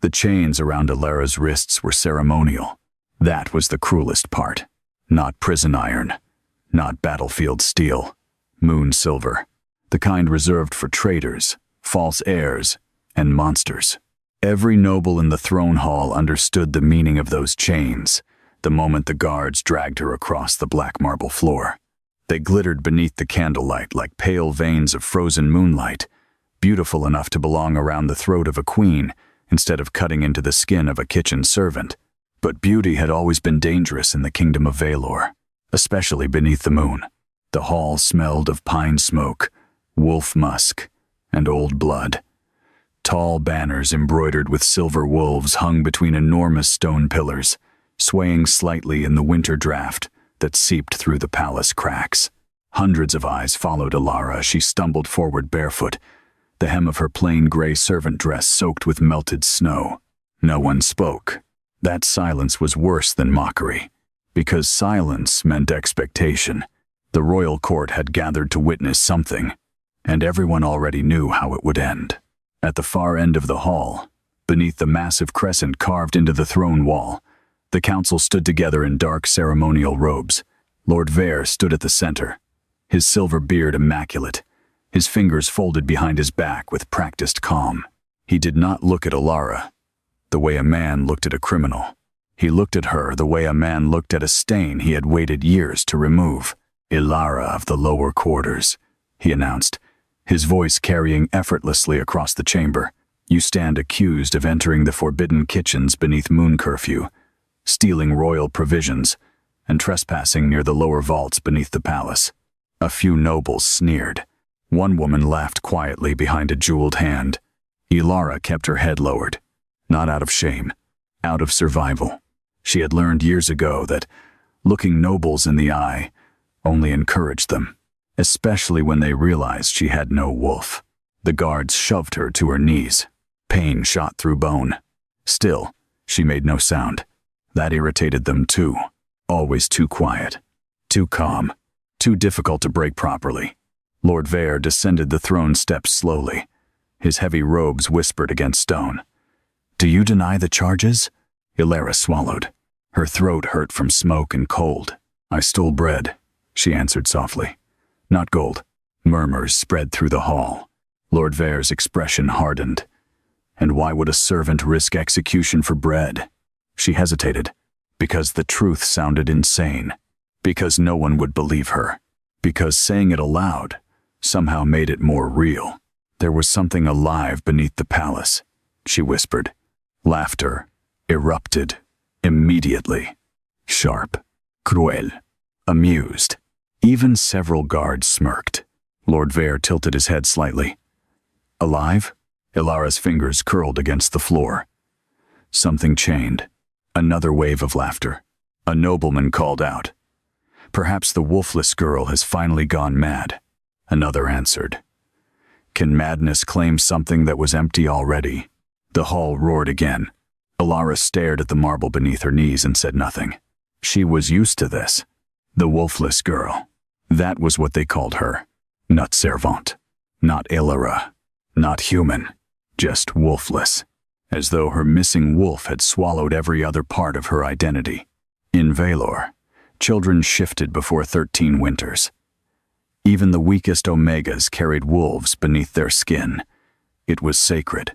The chains around Elara's wrists were ceremonial. That was the cruelest part. Not prison iron, not battlefield steel, moon silver, the kind reserved for traitors, false heirs, and monsters. Every noble in the throne hall understood the meaning of those chains the moment the guards dragged her across the black marble floor. They glittered beneath the candlelight like pale veins of frozen moonlight, beautiful enough to belong around the throat of a queen instead of cutting into the skin of a kitchen servant. But beauty had always been dangerous in the kingdom of Vaelor, especially beneath the moon. The hall smelled of pine smoke, wolf musk, and old blood. Tall banners embroidered with silver wolves hung between enormous stone pillars, swaying slightly in the winter draft that seeped through the palace cracks. Hundreds of eyes followed Elara as she stumbled forward barefoot, the hem of her plain gray servant dress soaked with melted snow. No one spoke. That silence was worse than mockery, because silence meant expectation. The royal court had gathered to witness something, and everyone already knew how it would end. At the far end of the hall, beneath the massive crescent carved into the throne wall, the council stood together in dark ceremonial robes. Lord Vaelor stood at the center, his silver beard immaculate, his fingers folded behind his back with practiced calm. He did not look at Elara the way a man looked at a criminal. He looked at her the way a man looked at a stain he had waited years to remove. "Elara of the lower quarters," he announced, his voice carrying effortlessly across the chamber. "You stand accused of entering the forbidden kitchens beneath moon curfew, stealing royal provisions, and trespassing near the lower vaults beneath the palace." A few nobles sneered. One woman laughed quietly behind a jeweled hand. Elara kept her head lowered, not out of shame, out of survival. She had learned years ago that looking nobles in the eye only encouraged them, especially when they realized she had no wolf. The guards shoved her to her knees. Pain shot through bone. Still, she made no sound. That irritated them too. Always too quiet, too calm, too difficult to break properly. Lord Vaelor descended the throne steps slowly. His heavy robes whispered against stone. "Do you deny the charges?" Elara swallowed. Her throat hurt from smoke and cold. "I stole bread," she answered softly. "Not gold." Murmurs spread through the hall. Lord Vaelor's expression hardened. And why would a servant risk execution for bread? She hesitated, because the truth sounded insane, because no one would believe her, because saying it aloud somehow made it more real. There was something alive beneath the palace, she whispered. Laughter erupted immediately. Sharp, cruel, amused. Even several guards smirked. Lord Vaelor tilted his head slightly. "Alive?" Elara's fingers curled against the floor. Something chained. Another wave of laughter. A nobleman called out. "Perhaps the Wolfless girl has finally gone mad." Another answered. Can madness claim something that was empty already? The hall roared again. Elara stared at the marble beneath her knees and said nothing. She was used to this. The Wolfless girl. That was what they called her. Not servant. Not Elara. Not human. Just wolfless. As though her missing wolf had swallowed every other part of her identity. In Vaelor, children shifted before 13 winters. Even the weakest omegas carried wolves beneath their skin. It was sacred.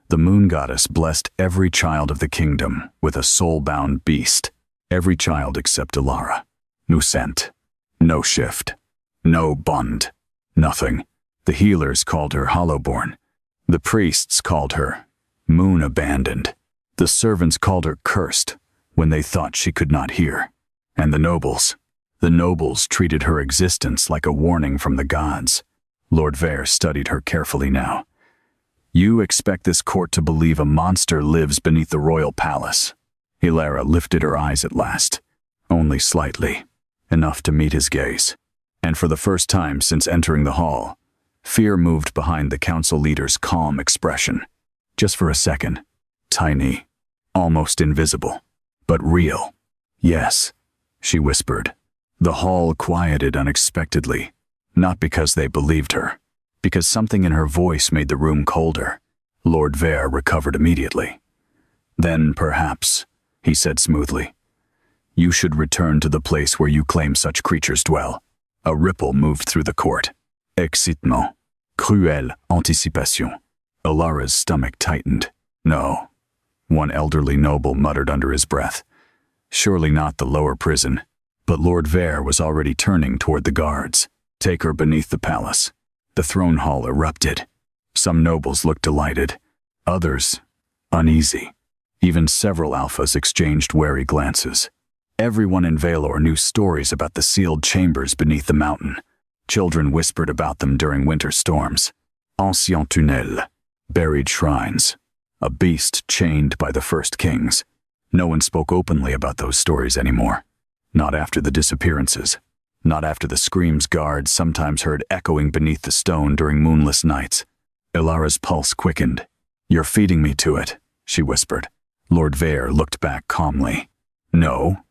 The moon goddess blessed every child of the kingdom with a soul-bound beast. Every child except Elara. No scent. No shift. No bond. Nothing. The healers called her hollowborn. The priests called her moon-abandoned. The servants called her cursed when they thought she could not hear. And the nobles treated her existence like a warning from the gods. Lord Vaelor studied her carefully now. "You expect this court to believe a monster lives beneath the royal palace?" Elara lifted her eyes at last, only slightly, enough to meet his gaze. And for the first time since entering the hall, fear moved behind the council leader's calm expression. Just for a second. Tiny, almost invisible, but real. "Yes," she whispered. The hall quieted unexpectedly, not because they believed her, because something in her voice made the room colder. Lord Vaelor recovered immediately. Then, perhaps, he said smoothly, you should return to the place where you claim such creatures dwell. A ripple moved through the court. Excitement. Cruelle anticipation. Elara's stomach tightened. No. One elderly noble muttered under his breath. Surely not the lower prison. But Lord Vaelor was already turning toward the guards. Take her beneath the palace. The throne hall erupted. Some nobles looked delighted. Others, uneasy. Even several alphas exchanged wary glances. Everyone in Vaelor knew stories about the sealed chambers beneath the mountain. Children whispered about them during winter storms. Anciens tunnels, buried shrines, a beast chained by the first kings. No one spoke openly about those stories anymore. Not after the disappearances. Not after the screams guards sometimes heard echoing beneath the stone during moonless nights. Elara's pulse quickened. You're feeding me to it, she whispered. Lord Vaelor looked back calmly. No,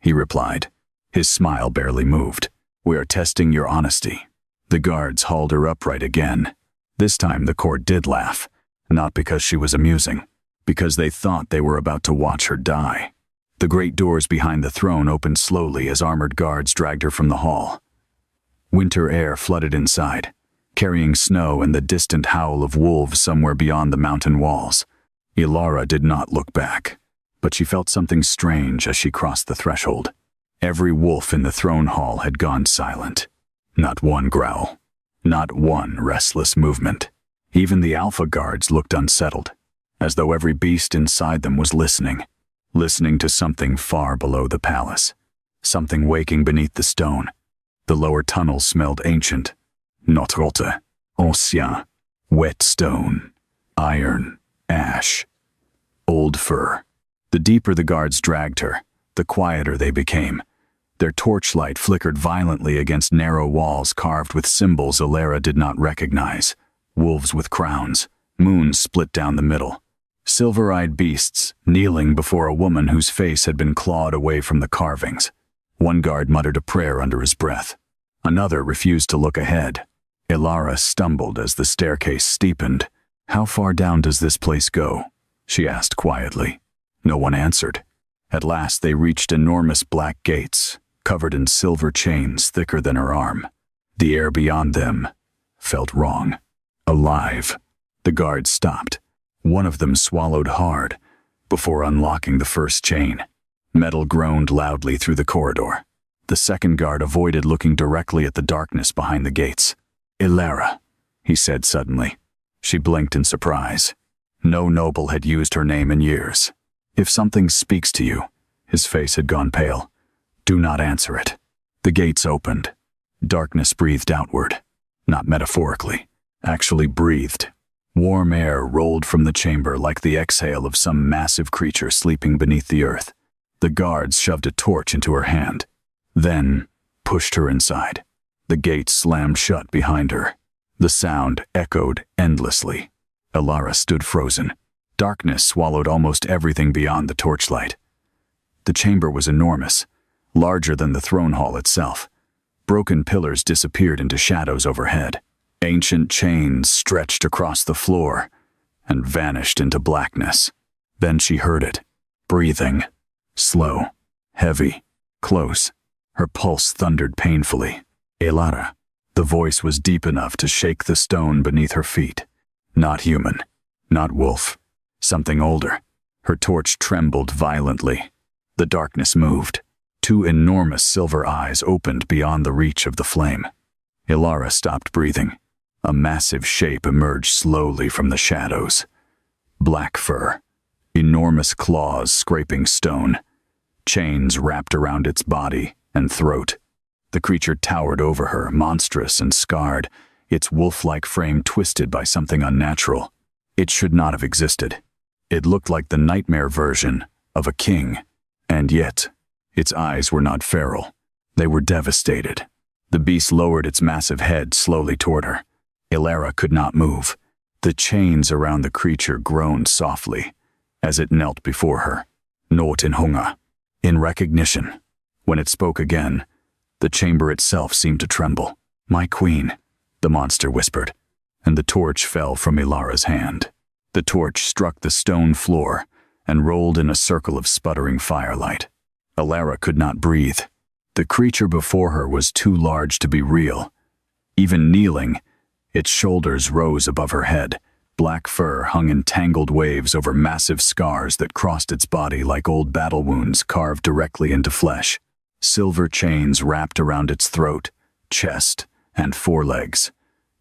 he replied. His smile barely moved. We are testing your honesty. The guards hauled her upright again. This time the court did laugh, not because she was amusing, because they thought they were about to watch her die. The great doors behind the throne opened slowly as armored guards dragged her from the hall. Winter air flooded inside, carrying snow and the distant howl of wolves somewhere beyond the mountain walls. Elara did not look back, but she felt something strange as she crossed the threshold. Every wolf in the throne hall had gone silent. Not one growl. Not one restless movement. Even the alpha guards looked unsettled, as though every beast inside them was listening to something far below the palace. Something waking beneath the stone. The lower tunnels smelled ancient. Notre ancien. Wet stone. Iron. Ash. Old fur. The deeper the guards dragged her, the quieter they became. Their torchlight flickered violently against narrow walls carved with symbols Elara did not recognize. Wolves with crowns, moons split down the middle. Silver-eyed beasts kneeling before a woman whose face had been clawed away from the carvings. One guard muttered a prayer under his breath. Another refused to look ahead. Elara stumbled as the staircase steepened. How far down does this place go? She asked quietly. No one answered. At last they reached enormous black gates, covered in silver chains thicker than her arm. The air beyond them felt wrong. Alive. The guards stopped. One of them swallowed hard before unlocking the first chain. Metal groaned loudly through the corridor. The second guard avoided looking directly at the darkness behind the gates. Elara, he said suddenly. She blinked in surprise. No noble had used her name in years. If something speaks to you, his face had gone pale. Do not answer it. The gates opened. Darkness breathed outward. Not metaphorically, actually breathed. Warm air rolled from the chamber like the exhale of some massive creature sleeping beneath the earth. The guards shoved a torch into her hand, then pushed her inside. The gate slammed shut behind her. The sound echoed endlessly. Elara stood frozen. Darkness swallowed almost everything beyond the torchlight. The chamber was enormous, larger than the throne hall itself. Broken pillars disappeared into shadows overhead. Ancient chains stretched across the floor and vanished into blackness. Then she heard it, breathing. Slow, heavy, close. Her pulse thundered painfully. Elara. The voice was deep enough to shake the stone beneath her feet. Not human. Not wolf. Something older. Her torch trembled violently. The darkness moved. Two enormous silver eyes opened beyond the reach of the flame. Elara stopped breathing. A massive shape emerged slowly from the shadows. Black fur. Enormous claws scraping stone. Chains wrapped around its body and throat. The creature towered over her, monstrous and scarred, its wolf-like frame twisted by something unnatural. It should not have existed. It looked like the nightmare version of a king. And yet, its eyes were not feral. They were devastated. The beast lowered its massive head slowly toward her. Elara could not move. The chains around the creature groaned softly as it knelt before her. Not in hunger. In recognition. When it spoke again, the chamber itself seemed to tremble. My queen, the monster whispered, and the torch fell from Elara's hand. The torch struck the stone floor and rolled in a circle of sputtering firelight. Elara could not breathe. The creature before her was too large to be real. Even kneeling, its shoulders rose above her head. Black fur hung in tangled waves over massive scars that crossed its body like old battle wounds carved directly into flesh. Silver chains wrapped around its throat, chest, and forelegs,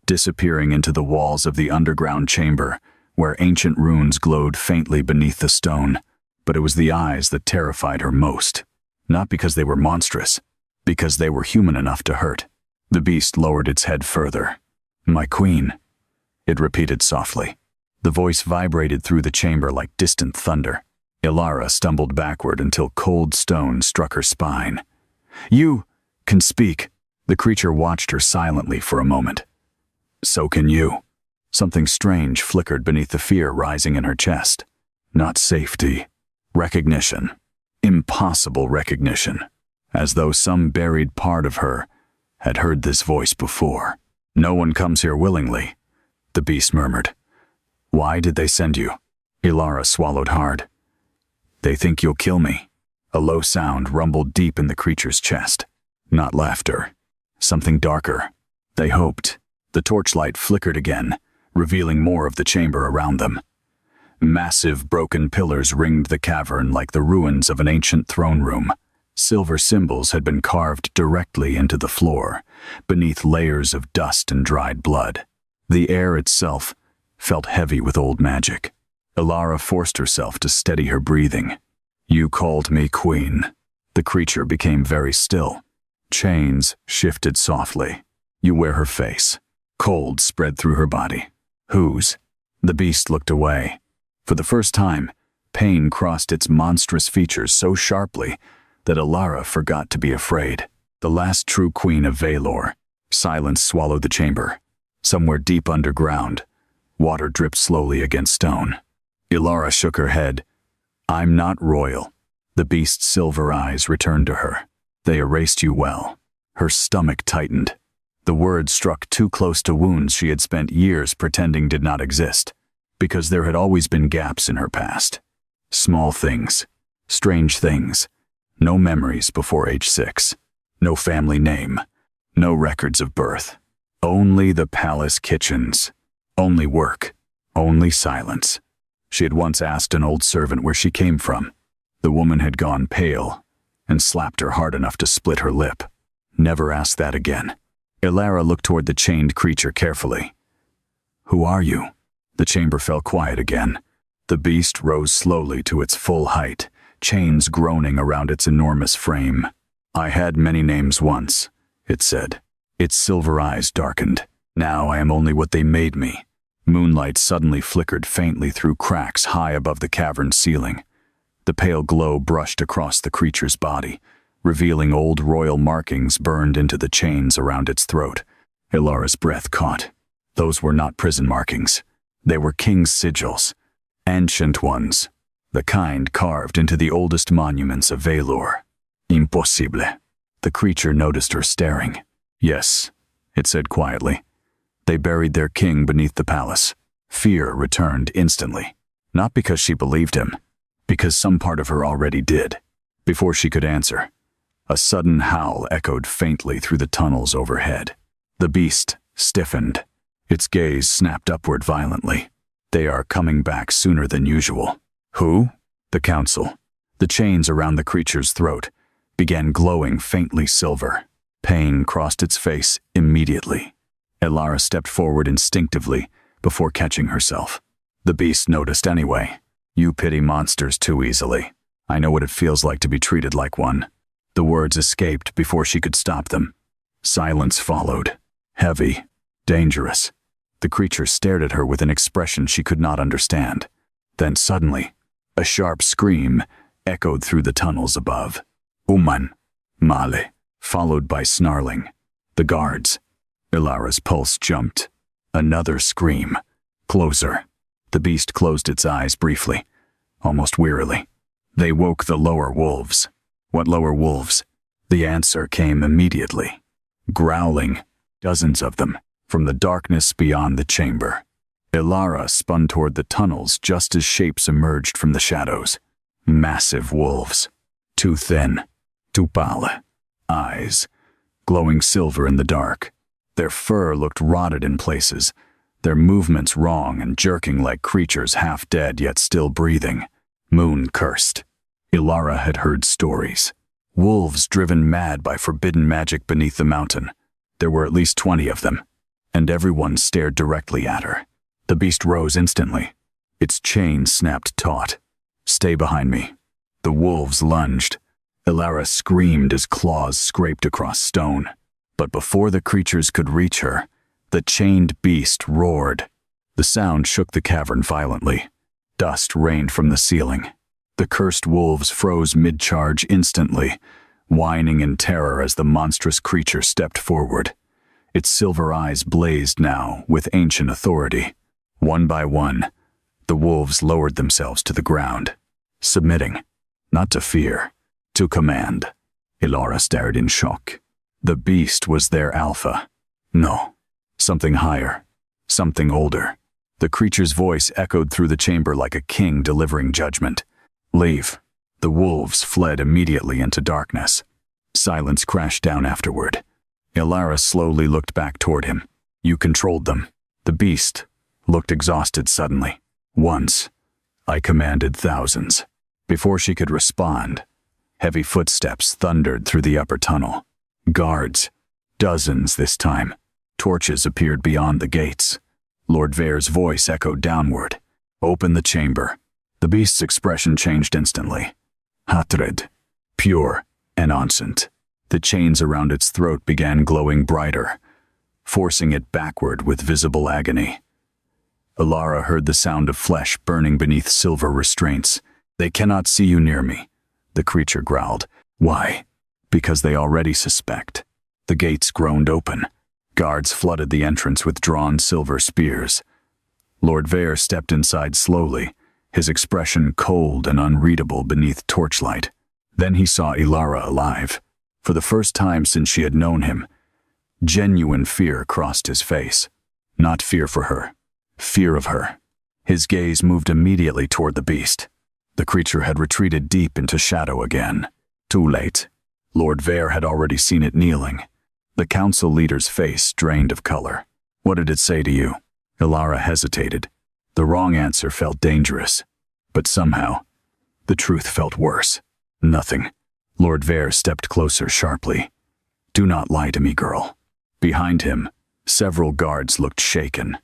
disappearing into the walls of the underground chamber, where ancient runes glowed faintly beneath the stone. But it was the eyes that terrified her most. Not because they were monstrous, because they were human enough to hurt. The beast lowered its head further. "My queen," it repeated softly. The voice vibrated through the chamber like distant thunder. Elara stumbled backward until cold stone struck her spine. "You can speak." The creature watched her silently for a moment. "So can you." Something strange flickered beneath the fear rising in her chest. Not safety. Recognition. Impossible recognition. As though some buried part of her had heard this voice before. "No one comes here willingly," the beast murmured. "Why did they send you?" Elara swallowed hard. "They think you'll kill me." A low sound rumbled deep in the creature's chest. Not laughter. Something darker. They hoped. The torchlight flickered again, revealing more of the chamber around them. Massive broken pillars ringed the cavern like the ruins of an ancient throne room. Silver symbols had been carved directly into the floor, beneath layers of dust and dried blood. The air itself felt heavy with old magic. Elara forced herself to steady her breathing. "You called me queen." The creature became very still. Chains shifted softly. "You wear her face." Cold spread through her body. "Whose?" The beast looked away. For the first time, pain crossed its monstrous features so sharply that Elara forgot to be afraid. The last true queen of Vaelor. Silence swallowed the chamber. Somewhere deep underground, water dripped slowly against stone. Elara shook her head. "I'm not royal." The beast's silver eyes returned to her. "They erased you well." Her stomach tightened. The words struck too close to wounds she had spent years pretending did not exist, because there had always been gaps in her past. Small things, strange things, no memories before age 6, no family name, no records of birth. Only the palace kitchens, only work, only silence. She had once asked an old servant where she came from. The woman had gone pale and slapped her hard enough to split her lip. Never ask that again. Elara looked toward the chained creature carefully. "Who are you?" The chamber fell quiet again. The beast rose slowly to its full height, chains groaning around its enormous frame. "I had many names once," it said. Its silver eyes darkened. "Now I am only what they made me." Moonlight suddenly flickered faintly through cracks high above the cavern's ceiling. The pale glow brushed across the creature's body, revealing old royal markings burned into the chains around its throat. Elara's breath caught. Those were not prison markings. They were king's sigils. Ancient ones. The kind carved into the oldest monuments of Vaelor. Impossible. The creature noticed her staring. "Yes," it said quietly. "They buried their king beneath the palace." Fear returned instantly. Not because she believed him, because some part of her already did. Before she could answer, a sudden howl echoed faintly through the tunnels overhead. The beast stiffened. Its gaze snapped upward violently. "They are coming back sooner than usual." "Who?" "The council." The chains around the creature's throat began glowing faintly silver. Pain crossed its face immediately. Elara stepped forward instinctively before catching herself. The beast noticed anyway. "You pity monsters too easily. I know what it feels like to be treated like one." The words escaped before she could stop them. Silence followed. Heavy. Dangerous. The creature stared at her with an expression she could not understand. Then suddenly, a sharp scream echoed through the tunnels above. "Uman. Male." Followed by snarling. The guards. Elara's pulse jumped. Another scream. Closer. The beast closed its eyes briefly, almost wearily. They woke the lower wolves. What lower wolves? The answer came immediately. Growling, dozens of them, from the darkness beyond the chamber. Elara spun toward the tunnels just as shapes emerged from the shadows. Massive wolves. Too thin. Too pale. Eyes. Glowing silver in the dark. Their fur looked rotted in places, their movements wrong and jerking like creatures half dead yet still breathing. Moon cursed. Elara had heard stories. Wolves driven mad by forbidden magic beneath the mountain. There were at least 20 of them, and everyone stared directly at her. The beast rose instantly. Its chain snapped taut. "Stay behind me." The wolves lunged. Elara screamed as claws scraped across stone. But before the creatures could reach her, the chained beast roared. The sound shook the cavern violently. Dust rained from the ceiling. The cursed wolves froze mid-charge instantly, whining in terror as the monstrous creature stepped forward. Its silver eyes blazed now with ancient authority. One by one, the wolves lowered themselves to the ground, submitting, not to fear, to command. Elara stared in shock. The beast was their alpha. No, something higher, something older. The creature's voice echoed through the chamber like a king delivering judgment. "Leave." The wolves fled immediately into darkness. Silence crashed down afterward. Elara slowly looked back toward him. "You controlled them." The beast looked exhausted suddenly. "Once, I commanded thousands." Before she could respond, heavy footsteps thundered through the upper tunnel. Guards, dozens this time. Torches appeared beyond the gates. Lord Vaelor's voice echoed downward. "Open the chamber." The beast's expression changed instantly. Hatred, pure and innocent. The chains around its throat began glowing brighter, forcing it backward with visible agony. Elara heard the sound of flesh burning beneath silver restraints. "They cannot see you near me," the creature growled. "Why?" "Because they already suspect." The gates groaned open. Guards flooded the entrance with drawn silver spears. Lord Vaelor stepped inside slowly, his expression cold and unreadable beneath torchlight. Then he saw Elara alive. For the first time since she had known him, genuine fear crossed his face. Not fear for her, fear of her. His gaze moved immediately toward the beast. The creature had retreated deep into shadow again. Too late. Lord Vaelor had already seen it kneeling. The council leader's face drained of color. "What did it say to you?" Elara hesitated. The wrong answer felt dangerous, but somehow, the truth felt worse. "Nothing." Lord Vaelor stepped closer sharply. "Do not lie to me, girl." Behind him, several guards looked shaken.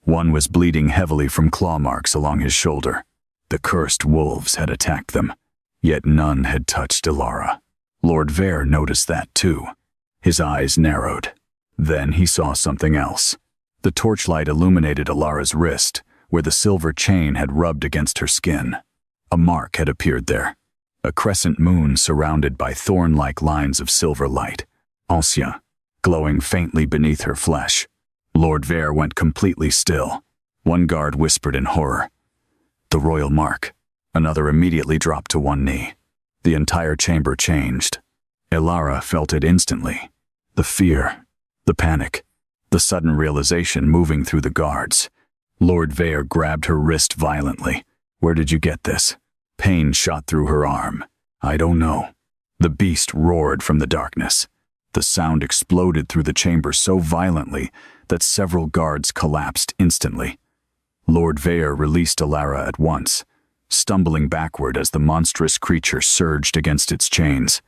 One was bleeding heavily from claw marks along his shoulder. The cursed wolves had attacked them, yet none had touched Elara. Lord Vaelor noticed that too. His eyes narrowed. Then he saw something else. The torchlight illuminated Elara's wrist, where the silver chain had rubbed against her skin. A mark had appeared there. A crescent moon surrounded by thorn-like lines of silver light. Ancien, glowing faintly beneath her flesh. Lord Vaelor went completely still. One guard whispered in horror. "The royal mark." Another immediately dropped to one knee. The entire chamber changed. Elara felt it instantly. The fear, the panic, the sudden realization moving through the guards. Lord Vaelor grabbed her wrist violently. "Where did you get this?" Pain shot through her arm. "I don't know." The beast roared from the darkness. The sound exploded through the chamber so violently that several guards collapsed instantly. Lord Vaelor released Elara at once, stumbling backward as the monstrous creature surged against its chains.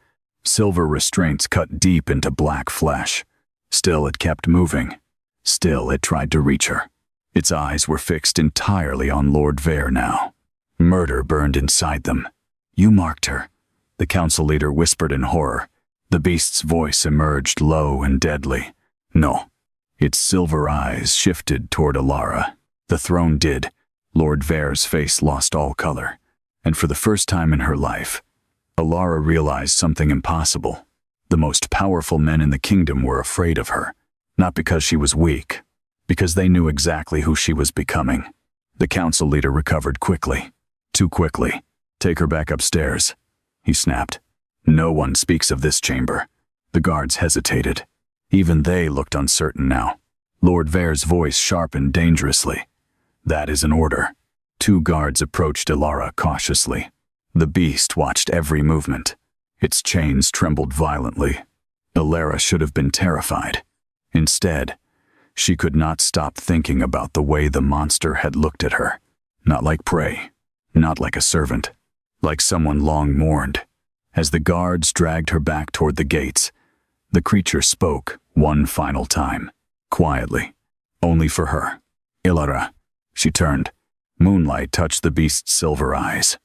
Silver restraints cut deep into black flesh. Still it kept moving. Still it tried to reach her. Its eyes were fixed entirely on Lord Vaelor now. Murder burned inside them. "You marked her," the council leader whispered in horror. The beast's voice emerged low and deadly. "No." Its silver eyes shifted toward Elara. The throne did. Lord Vaelor's face lost all color. And for the first time in her life, Elara realized something impossible. The most powerful men in the kingdom were afraid of her. Not because she was weak, because they knew exactly who she was becoming. The council leader recovered quickly. Too quickly. "Take her back upstairs," he snapped. "No one speaks of this chamber." The guards hesitated. Even they looked uncertain now. Lord Vaer's voice sharpened dangerously. "That is an order." 2 guards approached Elara cautiously. The beast watched every movement. Its chains trembled violently. Elara should have been terrified. Instead, she could not stop thinking about the way the monster had looked at her. Not like prey, not like a servant, like someone long mourned. As the guards dragged her back toward the gates, the creature spoke one final time, quietly, only for her. "Elara." She turned. Moonlight touched the beast's silver eyes,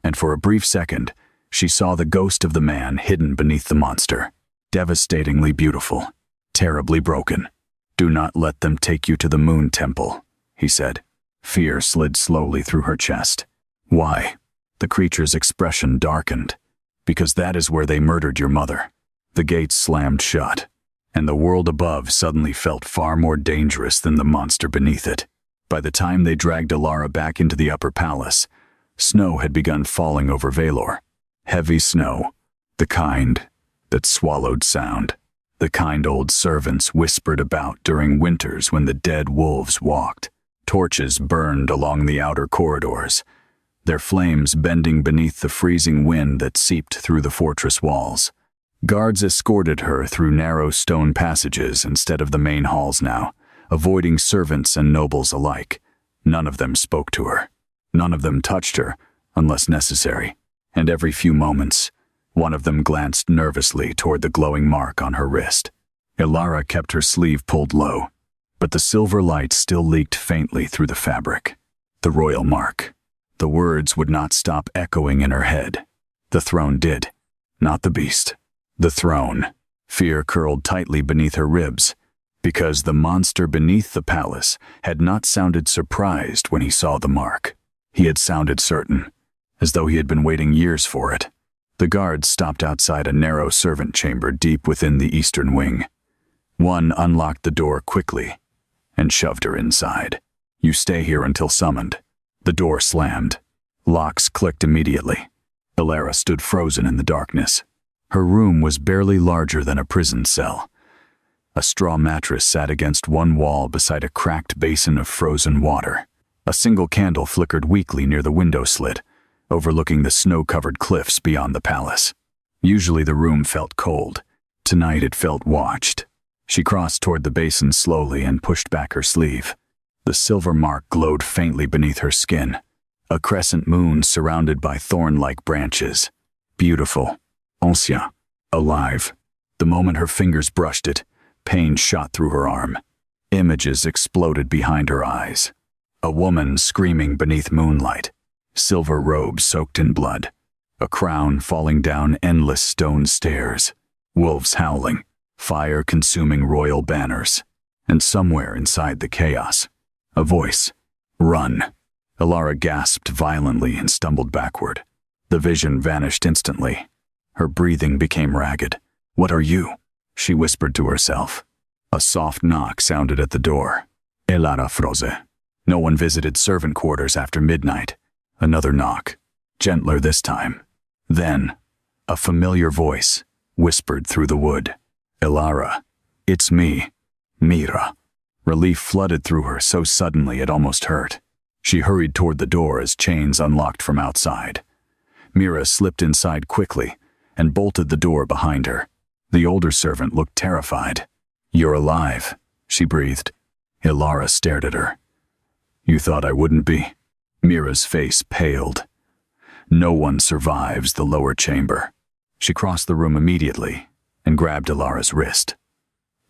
and for a brief second, she saw the ghost of the man hidden beneath the monster. Devastatingly beautiful, terribly broken. "Do not let them take you to the Moon Temple," he said. Fear slid slowly through her chest. "Why?" The creature's expression darkened. "Because that is where they murdered your mother." The gates slammed shut, and the world above suddenly felt far more dangerous than the monster beneath it. By the time they dragged Elara back into the upper palace, snow had begun falling over Vaelor. Heavy snow, the kind that swallowed sound, the kind old servants whispered about during winters when the dead wolves walked. Torches burned along the outer corridors, their flames bending beneath the freezing wind that seeped through the fortress walls. Guards escorted her through narrow stone passages instead of the main halls now, avoiding servants and nobles alike. None of them spoke to her. None of them touched her, unless necessary, and every few moments, one of them glanced nervously toward the glowing mark on her wrist. Elara kept her sleeve pulled low, but the silver light still leaked faintly through the fabric. The royal mark. The words would not stop echoing in her head. The throne did. Not the beast. The throne. Fear curled tightly beneath her ribs, because the monster beneath the palace had not sounded surprised when he saw the mark. He had sounded certain, as though he had been waiting years for it. The guards stopped outside a narrow servant chamber deep within the eastern wing. One unlocked the door quickly and shoved her inside. "You stay here until summoned." The door slammed. Locks clicked immediately. Elara stood frozen in the darkness. Her room was barely larger than a prison cell. A straw mattress sat against one wall beside a cracked basin of frozen water. A single candle flickered weakly near the window slit, overlooking the snow-covered cliffs beyond the palace. Usually the room felt cold. Tonight it felt watched. She crossed toward the basin slowly and pushed back her sleeve. The silver mark glowed faintly beneath her skin, a crescent moon surrounded by thorn-like branches. Beautiful, ancien, alive. The moment her fingers brushed it, pain shot through her arm. Images exploded behind her eyes. A woman screaming beneath moonlight, silver robes soaked in blood, a crown falling down endless stone stairs, wolves howling, fire consuming royal banners, and somewhere inside the chaos, a voice. "Run." Elara gasped violently and stumbled backward. The vision vanished instantly. Her breathing became ragged. "What are you?" she whispered to herself. A soft knock sounded at the door. Elara froze. No one visited servant quarters after midnight. Another knock, gentler this time. Then, a familiar voice whispered through the wood. "Elara, it's me, Mira." Relief flooded through her so suddenly it almost hurt. She hurried toward the door as chains unlocked from outside. Mira slipped inside quickly and bolted the door behind her. The older servant looked terrified. "You're alive," she breathed. Elara stared at her. "You thought I wouldn't be?" Mira's face paled. "No one survives the lower chamber." She crossed the room immediately and grabbed Elara's wrist.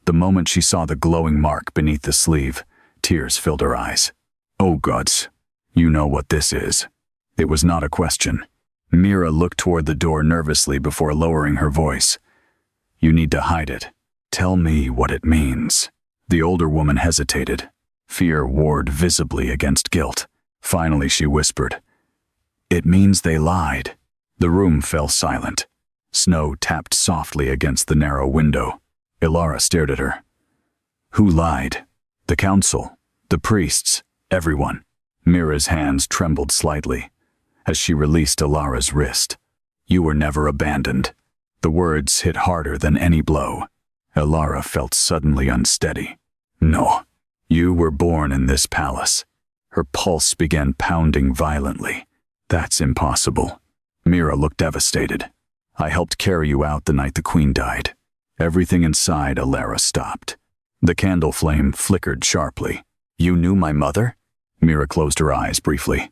The moment she saw the glowing mark beneath the sleeve, tears filled her eyes. "Oh gods, you know what this is." It was not a question. Mira looked toward the door nervously before lowering her voice. "You need to hide it. Tell me what it means." The older woman hesitated. Fear warred visibly against guilt. Finally she whispered, "It means they lied." The room fell silent. Snow tapped softly against the narrow window. Elara stared at her. "Who lied?" "The council, the priests, everyone." Mira's hands trembled slightly as she released Elara's wrist. "You were never abandoned." The words hit harder than any blow. Elara felt suddenly unsteady. "No." You were born in this palace. Her pulse began pounding violently. That's impossible. Mira looked devastated. I helped carry you out the night the queen died. Everything inside Elara stopped. The candle flame flickered sharply. You knew my mother? Mira closed her eyes briefly.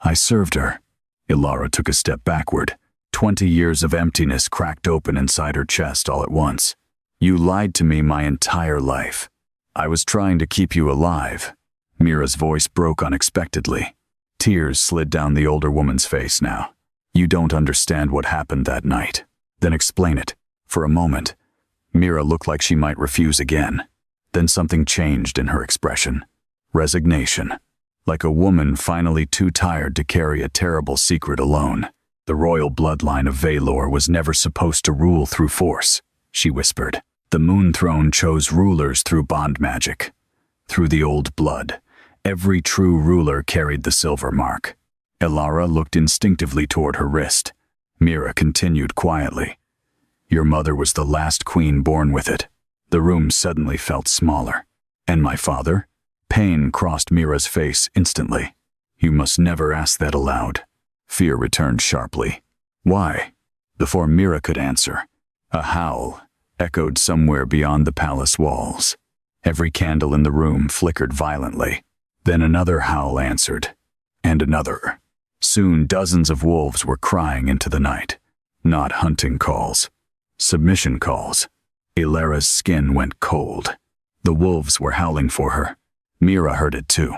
I served her. Elara took a step backward. 20 years of emptiness cracked open inside her chest all at once. You lied to me my entire life. I was trying to keep you alive. Mira's voice broke unexpectedly. Tears slid down the older woman's face now. You don't understand what happened that night. Then explain it. For a moment, Mira looked like she might refuse again. Then something changed in her expression. Resignation. Like a woman finally too tired to carry a terrible secret alone. The royal bloodline of Vaelor was never supposed to rule through force, she whispered. The moon throne chose rulers through bond magic. Through the old blood. Every true ruler carried the silver mark. Elara looked instinctively toward her wrist. Mira continued quietly. Your mother was the last queen born with it. The room suddenly felt smaller. And my father? Pain crossed Mira's face instantly. You must never ask that aloud. Fear returned sharply. Why? Before Mira could answer, a howl echoed somewhere beyond the palace walls. Every candle in the room flickered violently. Then another howl answered, and another. Soon dozens of wolves were crying into the night. Not hunting calls. Submission calls. Elara's skin went cold. The wolves were howling for her. Mira heard it too.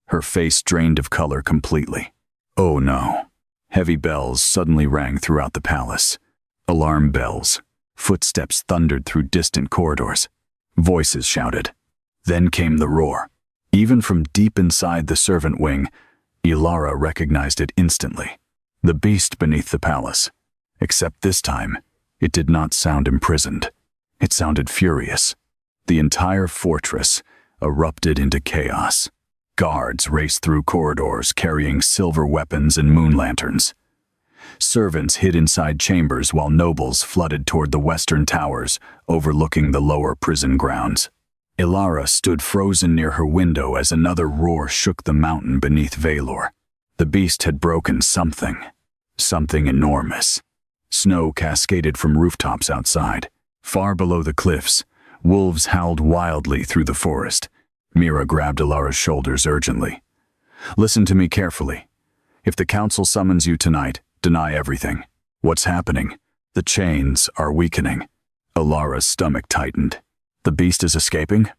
Her face drained of color completely. Oh no. Heavy bells suddenly rang throughout the palace. Alarm bells. Footsteps thundered through distant corridors. Voices shouted. Then came the roar. Even from deep inside the servant wing, Elara recognized it instantly. The beast beneath the palace. Except this time, it did not sound imprisoned. It sounded furious. The entire fortress erupted into chaos. Guards raced through corridors carrying silver weapons and moon lanterns. Servants hid inside chambers while nobles flooded toward the western towers, overlooking the lower prison grounds. Elara stood frozen near her window as another roar shook the mountain beneath Vaelor. The beast had broken something. Something enormous. Snow cascaded from rooftops outside. Far below the cliffs, wolves howled wildly through the forest. Mira grabbed Elara's shoulders urgently. Listen to me carefully. If the council summons you tonight, deny everything. What's happening? The chains are weakening. Elara's stomach tightened. The beast is escaping?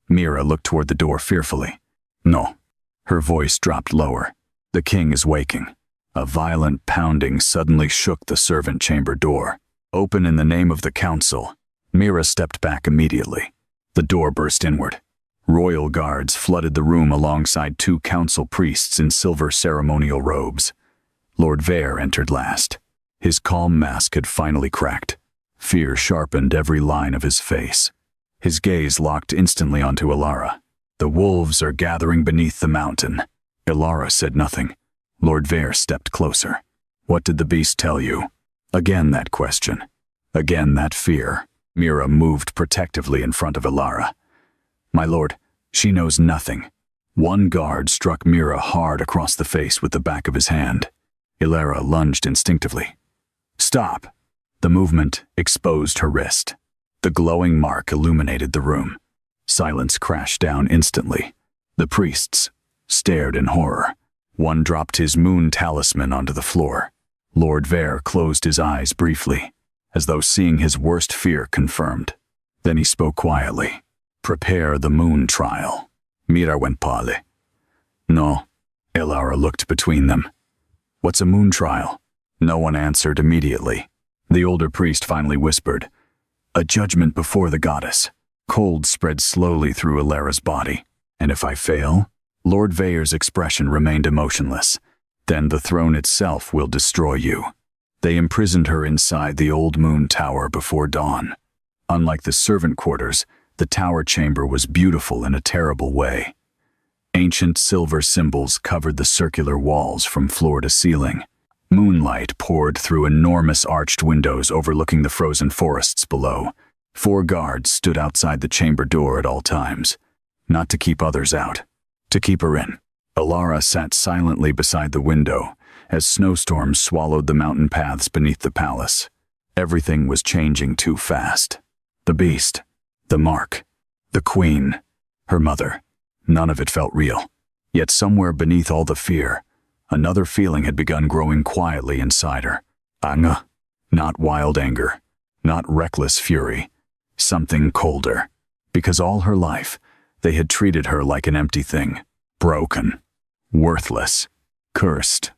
Mira looked toward the door fearfully. No. Her voice dropped lower. The king is waking. A violent pounding suddenly shook the servant chamber door. Open in the name of the council. Mira stepped back immediately. The door burst inward. Royal guards flooded the room alongside 2 council priests in silver ceremonial robes. Lord Vaelor entered last. His calm mask had finally cracked. Fear sharpened every line of his face. His gaze locked instantly onto Elara. The wolves are gathering beneath the mountain. Elara said nothing. Lord Vaelor stepped closer. What did the beast tell you? Again that question. Again that fear. Mira moved protectively in front of Elara. My lord, she knows nothing. One guard struck Mira hard across the face with the back of his hand. Elara lunged instinctively. Stop! The movement exposed her wrist. The glowing mark illuminated the room. Silence crashed down instantly. The priests stared in horror. One dropped his moon talisman onto the floor. Lord Vaelor closed his eyes briefly, as though seeing his worst fear confirmed. Then he spoke quietly. Prepare the moon trial. Mira went pale. No. Elara looked between them. What's a moon trial? No one answered immediately. The older priest finally whispered. A judgment before the goddess. Cold spread slowly through Elara's body. And if I fail? Lord Vaelor's expression remained emotionless. Then the throne itself will destroy you. They imprisoned her inside the old moon tower before dawn. Unlike the servant quarters, the tower chamber was beautiful in a terrible way. Ancient silver symbols covered the circular walls from floor to ceiling. Moonlight poured through enormous arched windows overlooking the frozen forests below. 4 guards stood outside the chamber door at all times. Not to keep others out, to keep her in. Elara sat silently beside the window as snowstorms swallowed the mountain paths beneath the palace. Everything was changing too fast. The beast, the mark, the queen, her mother. None of it felt real. Yet somewhere beneath all the fear, another feeling had begun growing quietly inside her. Anger. Not wild anger, not reckless fury. Something colder. Because all her life, they had treated her like an empty thing. Broken. Worthless. Cursed.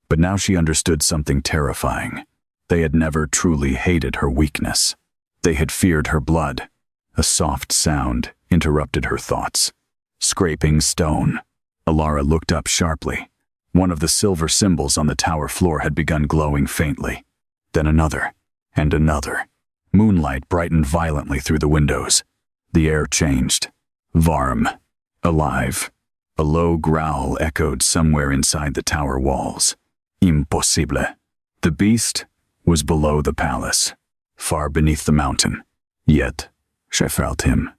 But now she understood something terrifying. They had never truly hated her weakness. They had feared her blood. A soft sound interrupted her thoughts. Scraping stone. Elara looked up sharply. One of the silver symbols on the tower floor had begun glowing faintly. Then another, and another. Moonlight brightened violently through the windows. The air changed. Varm. Alive. A low growl echoed somewhere inside the tower walls. Impossible. The beast was below the palace, far beneath the mountain. Yet, she felt him.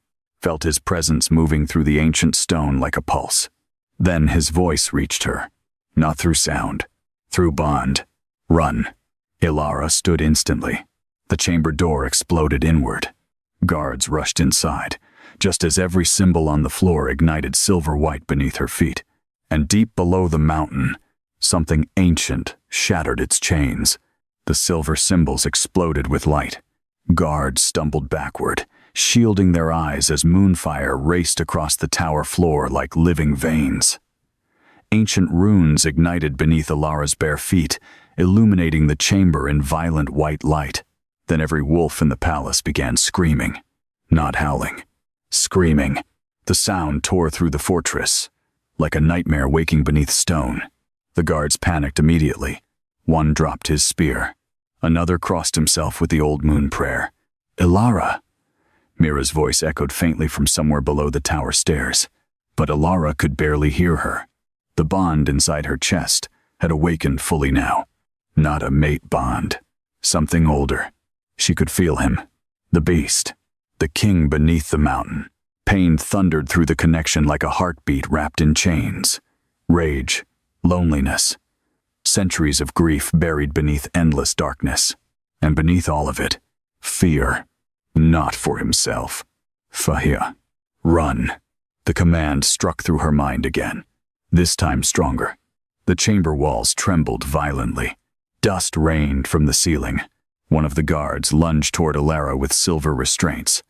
Felt his presence moving through the ancient stone like a pulse. Then his voice reached her. Not through sound. Through bond. Run. Elara stood instantly. The chamber door exploded inward. Guards rushed inside, just as every symbol on the floor ignited silver white beneath her feet. And deep below the mountain, something ancient shattered its chains. The silver symbols exploded with light. Guards stumbled backward, shielding their eyes as moonfire raced across the tower floor like living veins. Ancient runes ignited beneath Elara's bare feet, illuminating the chamber in violent white light. Then every wolf in the palace began screaming. Not howling. Screaming. The sound tore through the fortress, like a nightmare waking beneath stone. The guards panicked immediately. One dropped his spear. Another crossed himself with the old moon prayer. Elara! Mira's voice echoed faintly from somewhere below the tower stairs, but Elara could barely hear her. The bond inside her chest had awakened fully now. Not a mate bond. Something older. She could feel him. The beast. The king beneath the mountain. Pain thundered through the connection like a heartbeat wrapped in chains. Rage. Loneliness. Centuries of grief buried beneath endless darkness. And beneath all of it, fear. Not for himself. Fahia. Run. The command struck through her mind again. This time stronger. The chamber walls trembled violently. Dust rained from the ceiling. One of the guards lunged toward Elara with silver restraints.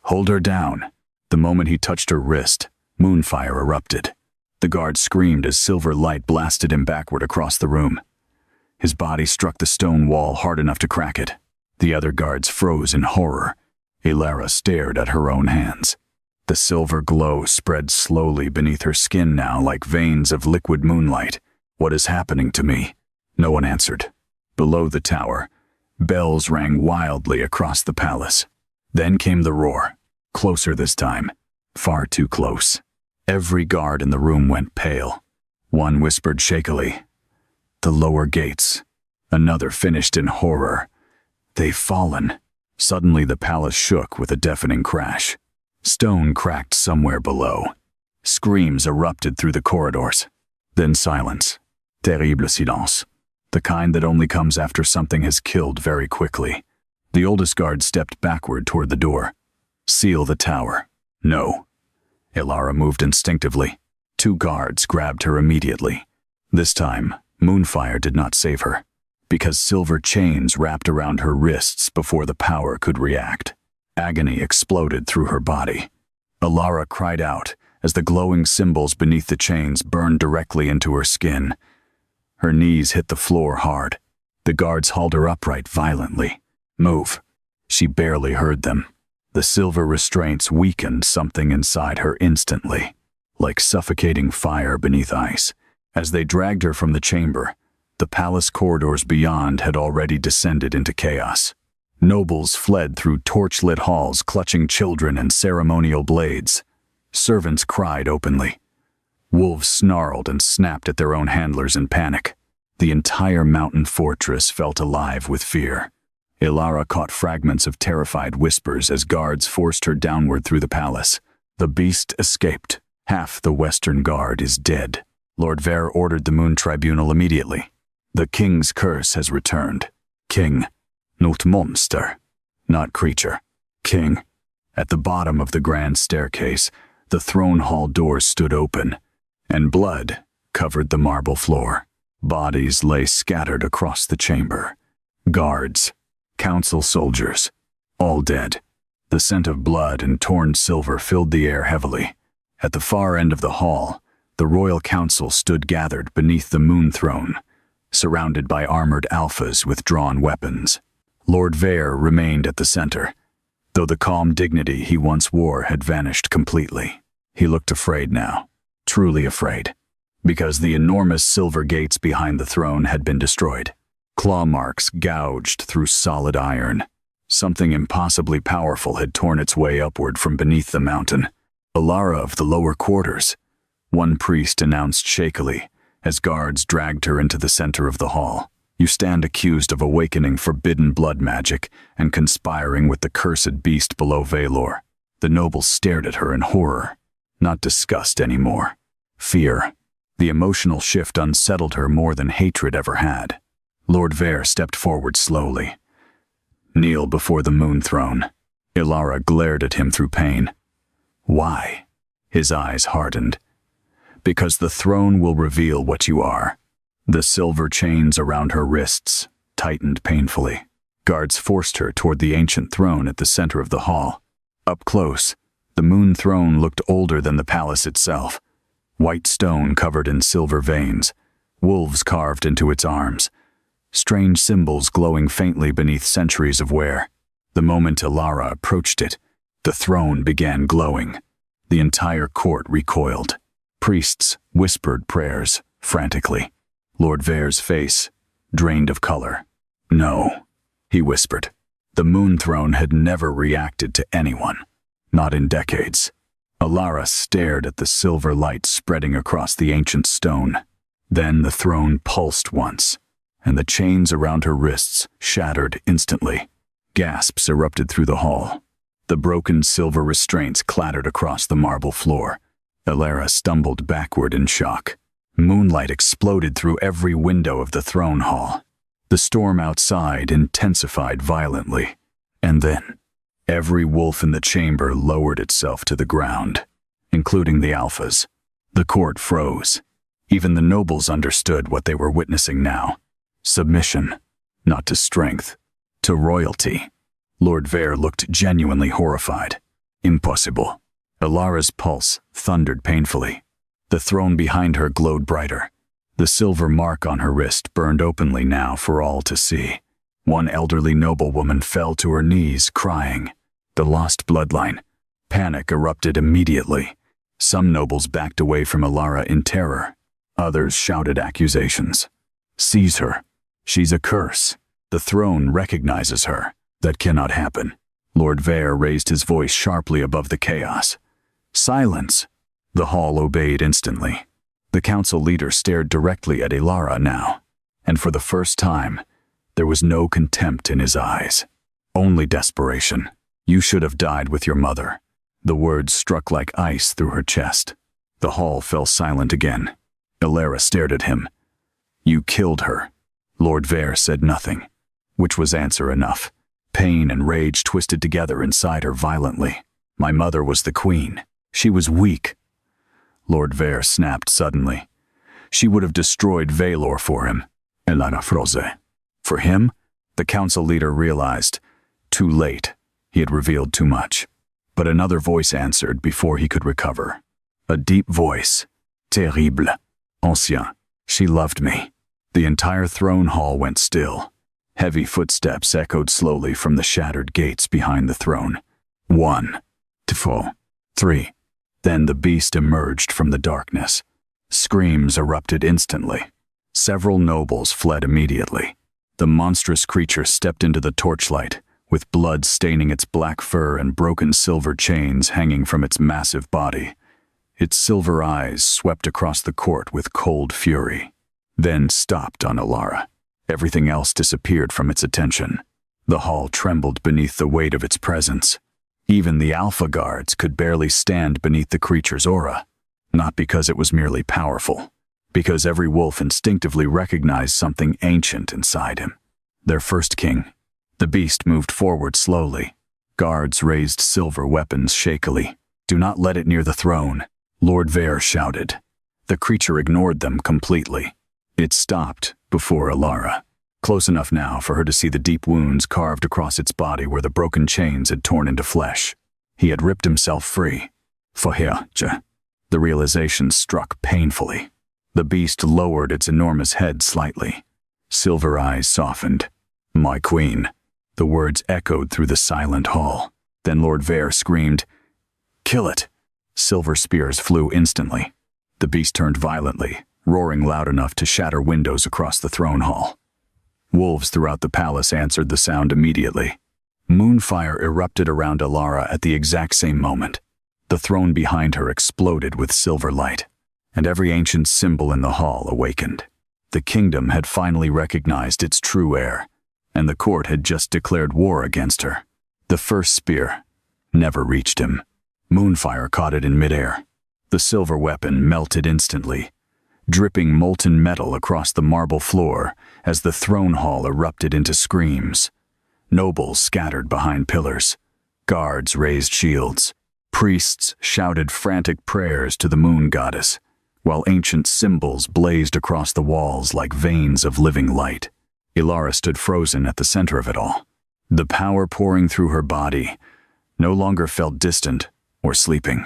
Hold her down. The moment he touched her wrist, moonfire erupted. The guard screamed as silver light blasted him backward across the room. His body struck the stone wall hard enough to crack it. The other guards froze in horror. Elara stared at her own hands. The silver glow spread slowly beneath her skin now like veins of liquid moonlight. What is happening to me? No one answered. Below the tower, bells rang wildly across the palace. Then came the roar. Closer this time. Far too close. Every guard in the room went pale. One whispered shakily, "The lower gates." Another finished in horror, "They've fallen." Suddenly the palace shook with a deafening crash. Stone cracked somewhere below. Screams erupted through the corridors. Then silence. Terrible silence. The kind that only comes after something has killed very quickly. The oldest guard stepped backward toward the door. "Seal the tower." "No." Elara moved instinctively. Two guards grabbed her immediately. This time, moonfire did not save her, because silver chains wrapped around her wrists before the power could react. Agony exploded through her body. Elara cried out as the glowing symbols beneath the chains burned directly into her skin. Her knees hit the floor hard. The guards hauled her upright violently. "Move." She barely heard them. The silver restraints weakened something inside her instantly, like suffocating fire beneath ice. As they dragged her from the chamber, the palace corridors beyond had already descended into chaos. Nobles fled through torch-lit halls clutching children and ceremonial blades. Servants cried openly. Wolves snarled and snapped at their own handlers in panic. The entire mountain fortress felt alive with fear. Elara caught fragments of terrified whispers as guards forced her downward through the palace. The beast escaped. Half the Western Guard is dead. Lord Vaelor ordered the Moon Tribunal immediately. The king's curse has returned. King, not monster, not creature. King. At the bottom of the grand staircase, the throne hall doors stood open, and blood covered the marble floor. Bodies lay scattered across the chamber. Guards, council soldiers, all dead. The scent of blood and torn silver filled the air heavily. At the far end of the hall, the royal council stood gathered beneath the moon throne, surrounded by armored alphas with drawn weapons. Lord Vaelor remained at the center, though the calm dignity he once wore had vanished completely. He looked afraid now, truly afraid, because the enormous silver gates behind the throne had been destroyed. Claw marks gouged through solid iron. Something impossibly powerful had torn its way upward from beneath the mountain. Elara of the lower quarters, one priest announced shakily as guards dragged her into the center of the hall. You stand accused of awakening forbidden blood magic and conspiring with the cursed beast below Vaelor. The nobles stared at her in horror, not disgust anymore. Fear. The emotional shift unsettled her more than hatred ever had. Lord Vaelor stepped forward slowly. Kneel before the moon throne. Elara glared at him through pain. Why? His eyes hardened. Because the throne will reveal what you are. The silver chains around her wrists tightened painfully. Guards forced her toward the ancient throne at the center of the hall. Up close, the moon throne looked older than the palace itself. White stone covered in silver veins, wolves carved into its arms, strange symbols glowing faintly beneath centuries of wear. The moment Elara approached it, the throne began glowing. The entire court recoiled. Priests whispered prayers frantically. Lord Vaelor's face drained of color. No, he whispered. The moon throne had never reacted to anyone, not in decades. Elara stared at the silver light spreading across the ancient stone. Then the throne pulsed once, and the chains around her wrists shattered instantly. Gasps erupted through the hall. The broken silver restraints clattered across the marble floor. Elara stumbled backward in shock. Moonlight exploded through every window of the throne hall. The storm outside intensified violently, and then every wolf in the chamber lowered itself to the ground, including the alphas. The court froze. Even the nobles understood what they were witnessing now. Submission, not to strength, to royalty. Lord Vaelor looked genuinely horrified. Impossible. Elara's pulse thundered painfully. The throne behind her glowed brighter. The silver mark on her wrist burned openly now for all to see. One elderly noblewoman fell to her knees, crying. The lost bloodline. Panic erupted immediately. Some nobles backed away from Elara in terror. Others shouted accusations. Seize her. She's a curse. The throne recognizes her. That cannot happen. Lord Vaelor raised his voice sharply above the chaos. Silence. The hall obeyed instantly. The council leader stared directly at Elara now, and for the first time, there was no contempt in his eyes. Only desperation. You should have died with your mother. The words struck like ice through her chest. The hall fell silent again. Elara stared at him. You killed her. Lord Vaelor said nothing, which was answer enough. Pain and rage twisted together inside her violently. My mother was the queen. She was weak. Lord Vaelor snapped suddenly. She would have destroyed Vaelor for him. Elara froze. For him? The council leader realized. Too late. He had revealed too much. But another voice answered before he could recover. A deep voice. Terrible. Ancien. She loved me. The entire throne hall went still. Heavy footsteps echoed slowly from the shattered gates behind the throne. 1, 2, 3. Then the beast emerged from the darkness. Screams erupted instantly. Several nobles fled immediately. The monstrous creature stepped into the torchlight, with blood staining its black fur and broken silver chains hanging from its massive body. Its silver eyes swept across the court with cold fury, then stopped on Elara. Everything else disappeared from its attention. The hall trembled beneath the weight of its presence. Even the Alpha Guards could barely stand beneath the creature's aura, not because it was merely powerful, because every wolf instinctively recognized something ancient inside him. Their first king. The beast moved forward slowly. Guards raised silver weapons shakily. "Do not let it near the throne," Lord Vaelor shouted. The creature ignored them completely. It stopped before Elara, close enough now for her to see the deep wounds carved across its body where the broken chains had torn into flesh. He had ripped himself free. Foheja. The realization struck painfully. The beast lowered its enormous head slightly. Silver eyes softened. "My queen." The words echoed through the silent hall. Then Lord Vaelor screamed, "Kill it!" Silver spears flew instantly. The beast turned violently, roaring loud enough to shatter windows across the throne hall. Wolves throughout the palace answered the sound immediately. Moonfire erupted around Elara at the exact same moment. The throne behind her exploded with silver light, and every ancient symbol in the hall awakened. The kingdom had finally recognized its true heir, and the court had just declared war against her. The first spear never reached him. Moonfire caught it in midair. The silver weapon melted instantly, dripping molten metal across the marble floor as the throne hall erupted into screams. Nobles scattered behind pillars. Guards raised shields. Priests shouted frantic prayers to the moon goddess, while ancient symbols blazed across the walls like veins of living light. Elara stood frozen at the center of it all. The power pouring through her body no longer felt distant or sleeping.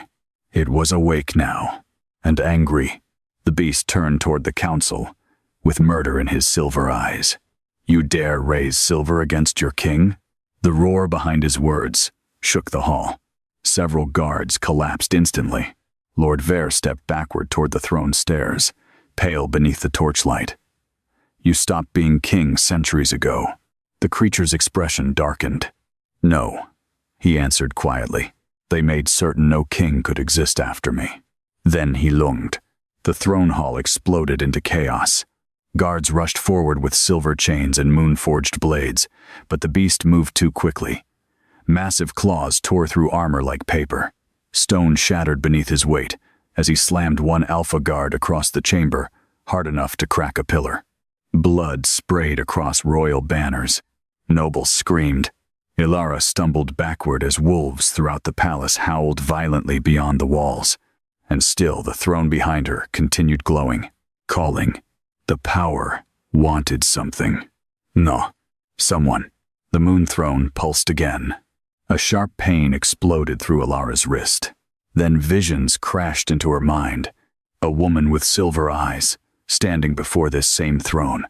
It was awake now, and angry. The beast turned toward the council, with murder in his silver eyes. "You dare raise silver against your king?" The roar behind his words shook the hall. Several guards collapsed instantly. Lord Vaelor stepped backward toward the throne stairs, pale beneath the torchlight. "You stopped being king centuries ago." The creature's expression darkened. "No," he answered quietly. "They made certain no king could exist after me." Then he lunged. The throne hall exploded into chaos. Guards rushed forward with silver chains and moon-forged blades, but the beast moved too quickly. Massive claws tore through armor like paper. Stone shattered beneath his weight as he slammed one Alpha Guard across the chamber, hard enough to crack a pillar. Blood sprayed across royal banners. Nobles screamed. Elara stumbled backward as wolves throughout the palace howled violently beyond the walls. And still the throne behind her continued glowing, calling. The power wanted something. No, someone. The moon throne pulsed again. A sharp pain exploded through Elara's wrist. Then visions crashed into her mind. A woman with silver eyes, standing before this same throne.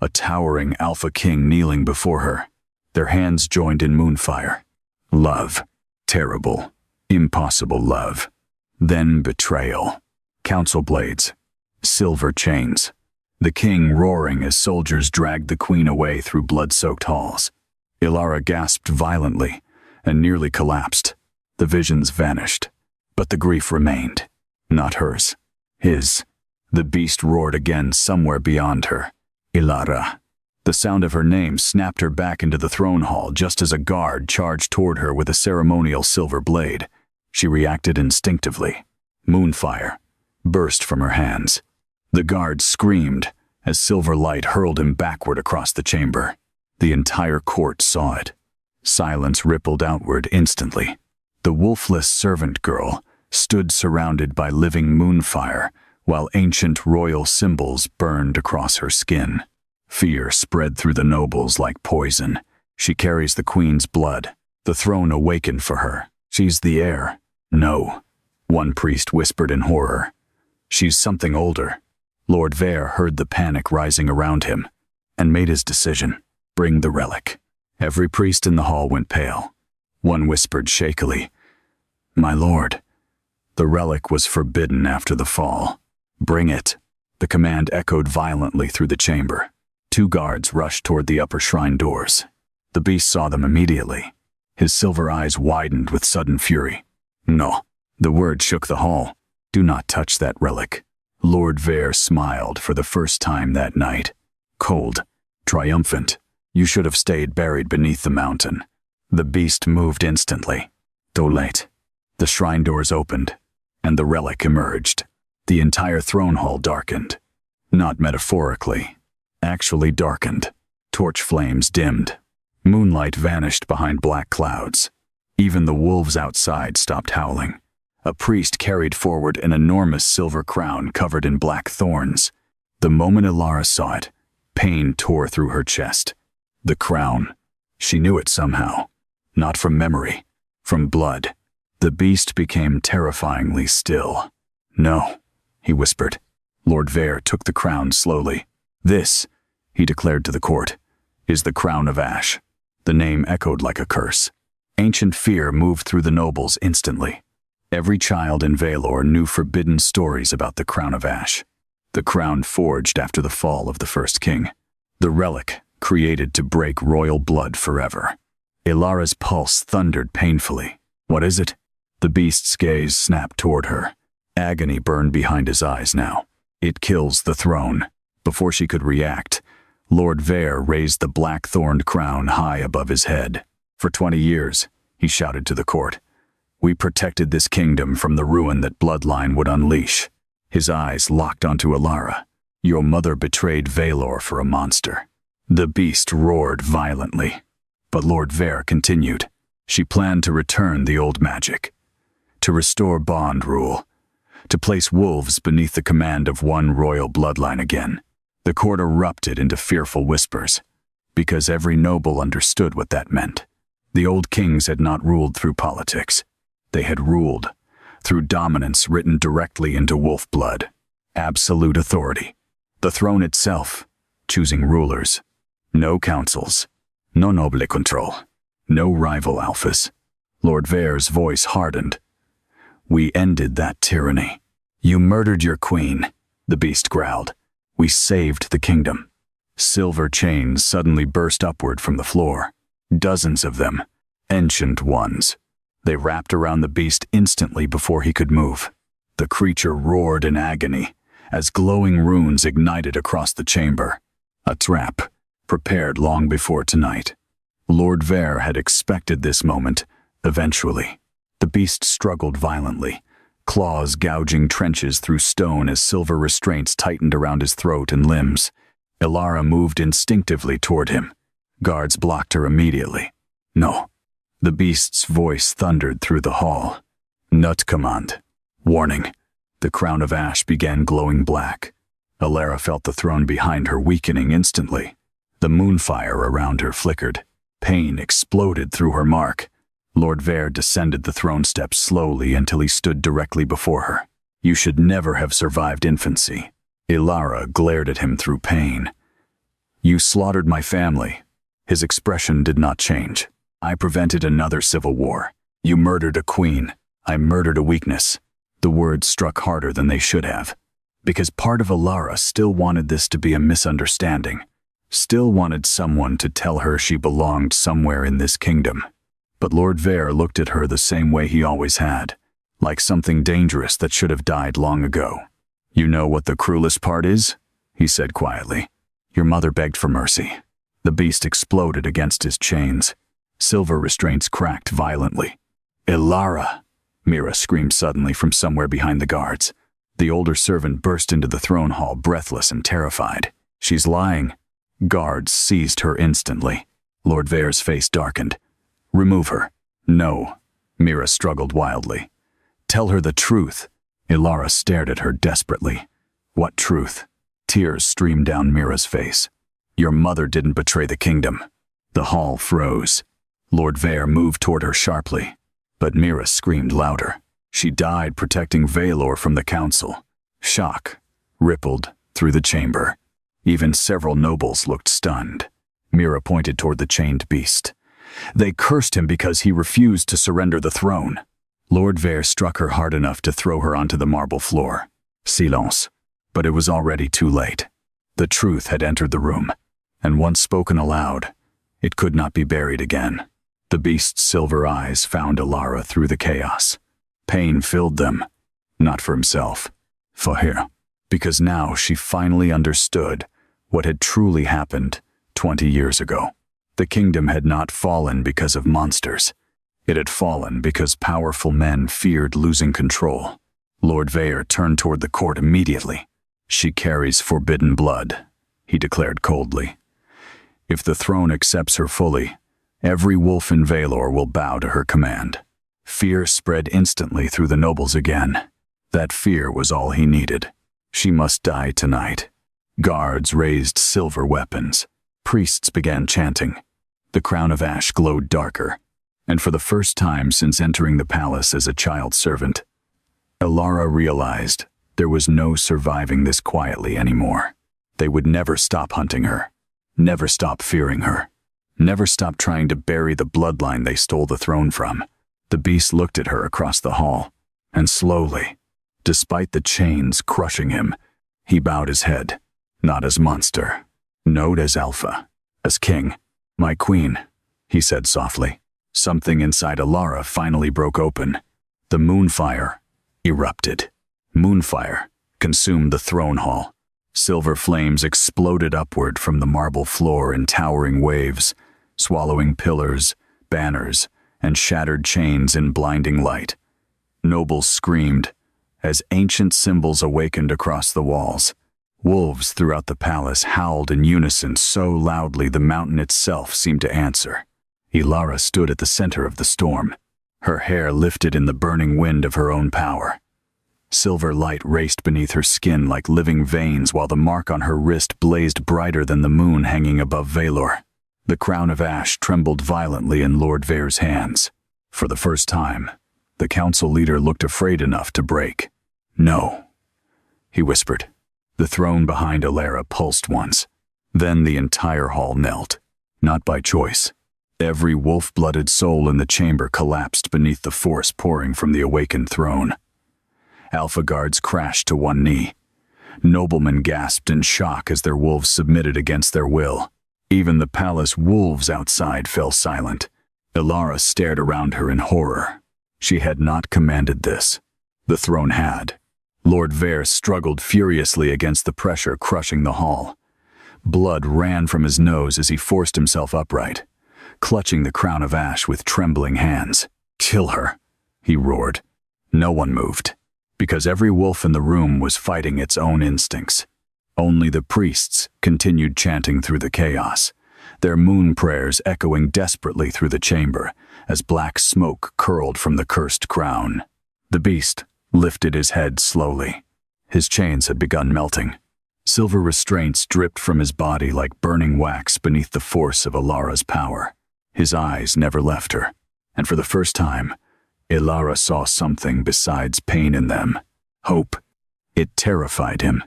A towering Alpha King kneeling before her. Their hands joined in moonfire. Love. Terrible, impossible love. Then betrayal. Council blades. Silver chains. The king roaring as soldiers dragged the queen away through blood-soaked halls. Elara gasped violently and nearly collapsed. The visions vanished, but the grief remained. Not hers. His. The beast roared again somewhere beyond her. Elara. The sound of her name snapped her back into the throne hall just as a guard charged toward her with a ceremonial silver blade. She reacted instinctively. Moonfire burst from her hands. The guard screamed as silver light hurled him backward across the chamber. The entire court saw it. Silence rippled outward instantly. The wolfless servant girl stood surrounded by living moonfire while ancient royal symbols burned across her skin. Fear spread through the nobles like poison. She carries the queen's blood. The throne awakened for her. She's the heir. No, one priest whispered in horror. She's something older. Lord Vaelor heard the panic rising around him and made his decision. Bring the relic. Every priest in the hall went pale. One whispered shakily, "My lord." The relic was forbidden after the fall. Bring it. The command echoed violently through the chamber. 2 guards rushed toward the upper shrine doors. The beast saw them immediately. His silver eyes widened with sudden fury. No. The word shook the hall. Do not touch that relic. Lord Vaelor smiled for the first time that night. Cold, triumphant. You should have stayed buried beneath the mountain. The beast moved instantly. Too late. The shrine doors opened, and the relic emerged. The entire throne hall darkened. Not metaphorically, actually darkened. Torch flames dimmed. Moonlight vanished behind black clouds. Even the wolves outside stopped howling. A priest carried forward an enormous silver crown covered in black thorns. The moment Elara saw it, pain tore through her chest. The crown. She knew it somehow. Not from memory, from blood. The beast became terrifyingly still. "No," he whispered. Lord Vaelor took the crown slowly. "This," he declared to the court, "is the crown of ash." The name echoed like a curse. Ancient fear moved through the nobles instantly. Every child in Vaelor knew forbidden stories about the crown of ash. The crown forged after the fall of the first king. The relic created to break royal blood forever. Elara's pulse thundered painfully. "What is it?" The beast's gaze snapped toward her. Agony burned behind his eyes now. "It kills the throne." Before she could react, Lord Vaelor raised the black-thorned crown high above his head. "For 20 years, he shouted to the court, "we protected this kingdom from the ruin that bloodline would unleash." His eyes locked onto Elara. "Your mother betrayed Vaelor for a monster." The beast roared violently. But Lord Vaelor continued. "She planned to return the old magic, to restore bond rule, to place wolves beneath the command of one royal bloodline again." The court erupted into fearful whispers, because every noble understood what that meant. The old kings had not ruled through politics. They had ruled through dominance written directly into wolf blood. Absolute authority. The throne itself, choosing rulers. No councils. No noble control. No rival alphas. Lord Vaelor's voice hardened. "We ended that tyranny." "You murdered your queen," the beast growled. "We saved the kingdom." Silver chains suddenly burst upward from the floor. Dozens of them. Ancient ones. They wrapped around the beast instantly before he could move. The creature roared in agony as glowing runes ignited across the chamber. A trap, prepared long before tonight. Lord Vaelor had expected this moment, eventually. The beast struggled violently, claws gouging trenches through stone as silver restraints tightened around his throat and limbs. Elara moved instinctively toward him. Guards blocked her immediately. "No." The beast's voice thundered through the hall. "Not command. Warning." The crown of ash began glowing black. Elara felt the throne behind her weakening instantly. The moonfire around her flickered. Pain exploded through her mark. Lord Vaelor descended the throne steps slowly until he stood directly before her. "You should never have survived infancy." Elara glared at him through pain. "You slaughtered my family." His expression did not change. "I prevented another civil war. You murdered a queen. I murdered a weakness." The words struck harder than they should have, because part of Elara still wanted this to be a misunderstanding, still wanted someone to tell her she belonged somewhere in this kingdom. But Lord Vaelor looked at her the same way he always had, like something dangerous that should have died long ago. "You know what the cruelest part is?" he said quietly. "Your mother begged for mercy." The beast exploded against his chains. Silver restraints cracked violently. "Elara!" Mira screamed suddenly from somewhere behind the guards. The older servant burst into the throne hall, breathless and terrified. "She's lying." Guards seized her instantly. Lord Vaelor's face darkened. "Remove her." "No." Mira struggled wildly. "Tell her the truth." Elara stared at her desperately. "What truth?" Tears streamed down Mira's face. "Your mother didn't betray the kingdom." The hall froze. Lord Vaelor moved toward her sharply, but Mira screamed louder. "She died protecting Vaelor from the council." Shock rippled through the chamber. Even several nobles looked stunned. Mira pointed toward the chained beast. "They cursed him because he refused to surrender the throne." Lord Vaelor struck her hard enough to throw her onto the marble floor. Silence. But it was already too late. The truth had entered the room, and once spoken aloud, it could not be buried again. The beast's silver eyes found Elara through the chaos. Pain filled them, not for himself, for her, because now she finally understood what had truly happened 20 years ago. The kingdom had not fallen because of monsters. It had fallen because powerful men feared losing control. Lord Vaelor turned toward the court immediately. "She carries forbidden blood," he declared coldly. "If the throne accepts her fully, every wolf in Vaelor will bow to her command." Fear spread instantly through the nobles again. That fear was all he needed. She must die tonight. Guards raised silver weapons. Priests began chanting. The crown of ash glowed darker, and for the first time since entering the palace as a child servant, Elara realized there was no surviving this quietly anymore. They would never stop hunting her, never stop fearing her, never stop trying to bury the bloodline they stole the throne from. The beast looked at her across the hall, and slowly, despite the chains crushing him, he bowed his head, not as monster, not as alpha, as king. "My queen," he said softly. Something inside Elara finally broke open. The moonfire erupted. Moonfire consumed the throne hall. Silver flames exploded upward from the marble floor in towering waves, swallowing pillars, banners, and shattered chains in blinding light. Nobles screamed as ancient symbols awakened across the walls. Wolves throughout the palace howled in unison so loudly the mountain itself seemed to answer. Elara stood at the center of the storm, her hair lifted in the burning wind of her own power. Silver light raced beneath her skin like living veins while the mark on her wrist blazed brighter than the moon hanging above Vaelor. The crown of ash trembled violently in Lord Vaelor's hands. For the first time, the council leader looked afraid enough to break. "No," he whispered. The throne behind Elara pulsed once. Then the entire hall knelt, not by choice. Every wolf-blooded soul in the chamber collapsed beneath the force pouring from the awakened throne. Alpha guards crashed to one knee. Noblemen gasped in shock as their wolves submitted against their will. Even the palace wolves outside fell silent. Elara stared around her in horror. She had not commanded this. The throne had. Lord Vaelor struggled furiously against the pressure crushing the hall. Blood ran from his nose as he forced himself upright, clutching the crown of ash with trembling hands. "Kill her," he roared. No one moved, because every wolf in the room was fighting its own instincts. Only the priests continued chanting through the chaos, their moon prayers echoing desperately through the chamber as black smoke curled from the cursed crown. The beast lifted his head slowly. His chains had begun melting. Silver restraints dripped from his body like burning wax beneath the force of Elara's power. His eyes never left her, and for the first time, Elara saw something besides pain in them. Hope. It terrified him,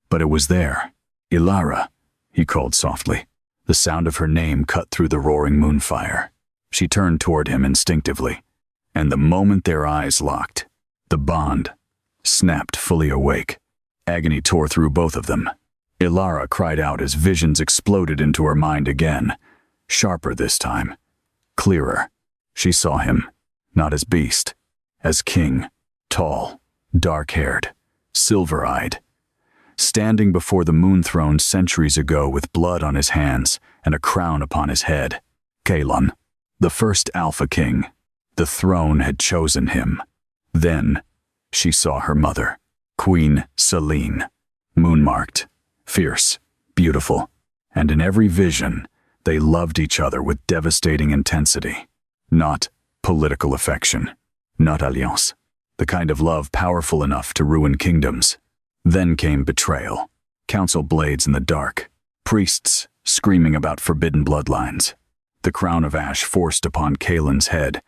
but it was there. "Elara," he called softly. The sound of her name cut through the roaring moonfire. She turned toward him instinctively, and the moment their eyes locked, the bond snapped fully awake. Agony tore through both of them. Elara cried out as visions exploded into her mind again, sharper this time, clearer. She saw him, not as beast, as king, tall, dark-haired, silver-eyed, standing before the moon throne centuries ago with blood on his hands and a crown upon his head. Kalon, the first Alpha King. The throne had chosen him. Then she saw her mother, Queen Selene, moon-marked, fierce, beautiful, and in every vision, they loved each other with devastating intensity. Not political affection, not alliance, the kind of love powerful enough to ruin kingdoms. Then came betrayal, council blades in the dark, priests screaming about forbidden bloodlines, the crown of ash forced upon Kalon's head,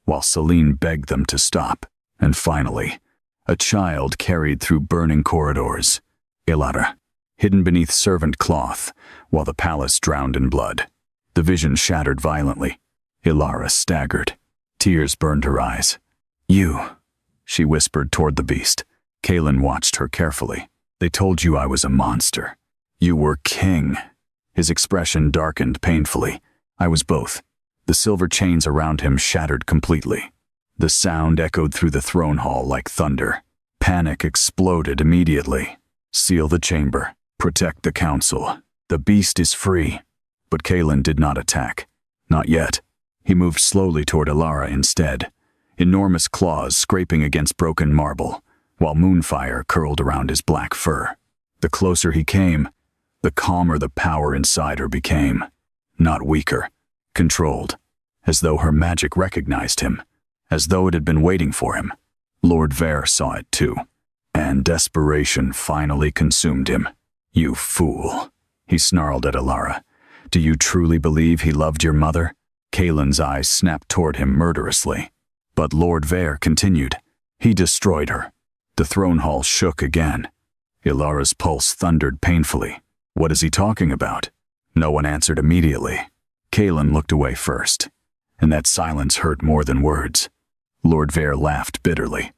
while Selene begged them to stop. And finally, a child carried through burning corridors, Elara, hidden beneath servant cloth, while the palace drowned in blood. The vision shattered violently. Elara staggered. Tears burned her eyes. "You," she whispered toward the beast. Kalon watched her carefully. "They told you I was a monster. You were king." His expression darkened painfully. "I was both." The silver chains around him shattered completely. The sound echoed through the throne hall like thunder. Panic exploded immediately. "Seal the chamber. Protect the council. The beast is free." But Kalon did not attack. Not yet. He moved slowly toward Elara instead, enormous claws scraping against broken marble, while moonfire curled around his black fur. The closer he came, the calmer the power inside her became. Not weaker, controlled, as though her magic recognized him, as though it had been waiting for him. Lord Vaelor saw it too, and desperation finally consumed him. "You fool," he snarled at Elara. "Do you truly believe he loved your mother?" Kaelin's eyes snapped toward him murderously. But Lord Vaelor continued. "He destroyed her." The throne hall shook again. Elara's pulse thundered painfully. "What is he talking about?" No one answered immediately. Kaelin looked away first, and that silence hurt more than words. Lord Vaelor laughed bitterly.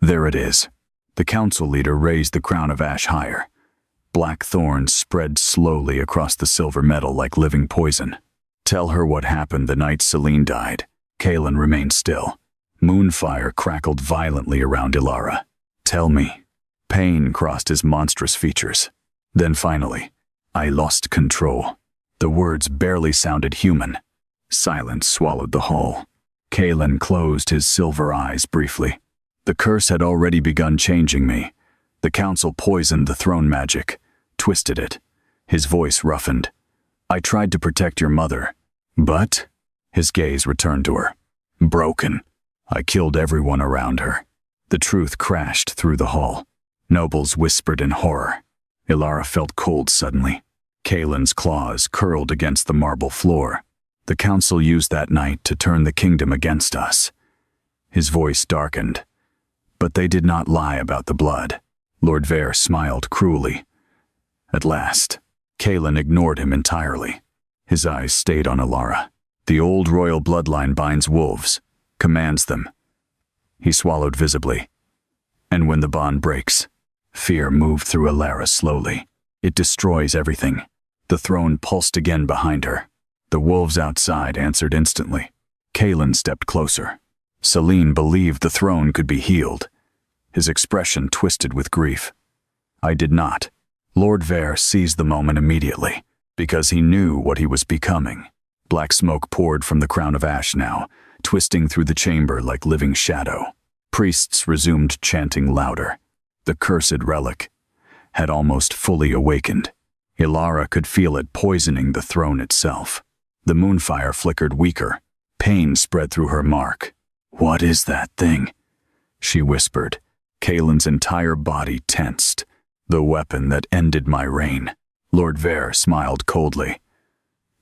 "There it is." The council leader raised the crown of ash higher. Black thorns spread slowly across the silver metal like living poison. "Tell her what happened the night Selene died." Kaelin remained still. Moonfire crackled violently around Elara. "Tell me." Pain crossed his monstrous features. Then finally, "I lost control." The words barely sounded human. Silence swallowed the whole. Kaelin closed his silver eyes briefly. "The curse had already begun changing me. The council poisoned the throne magic, twisted it." His voice roughened. "I tried to protect your mother, but..." His gaze returned to her. "Broken. I killed everyone around her." The truth crashed through the hall. Nobles whispered in horror. Elara felt cold suddenly. Kaelin's claws curled against the marble floor. "The council used that night to turn the kingdom against us." His voice darkened. "But they did not lie about the blood." Lord Vaelor smiled cruelly. At last, Kaelin ignored him entirely. His eyes stayed on Elara. "The old royal bloodline binds wolves, commands them." He swallowed visibly. "And when the bond breaks," fear moved through Elara slowly. "It destroys everything." The throne pulsed again behind her. The wolves outside answered instantly. Kaelin stepped closer. Selene believed the throne could be healed. His expression twisted with grief. "I did not." Lord Vaelor seized the moment immediately, because he knew what he was becoming. Black smoke poured from the crown of ash now, twisting through the chamber like living shadow. Priests resumed chanting louder. The cursed relic had almost fully awakened. Elara could feel it poisoning the throne itself. The moonfire flickered weaker. Pain spread through her mark. "What is that thing?" she whispered. Kaelin's entire body tensed. "The weapon that ended my reign." Lord Vaelor smiled coldly.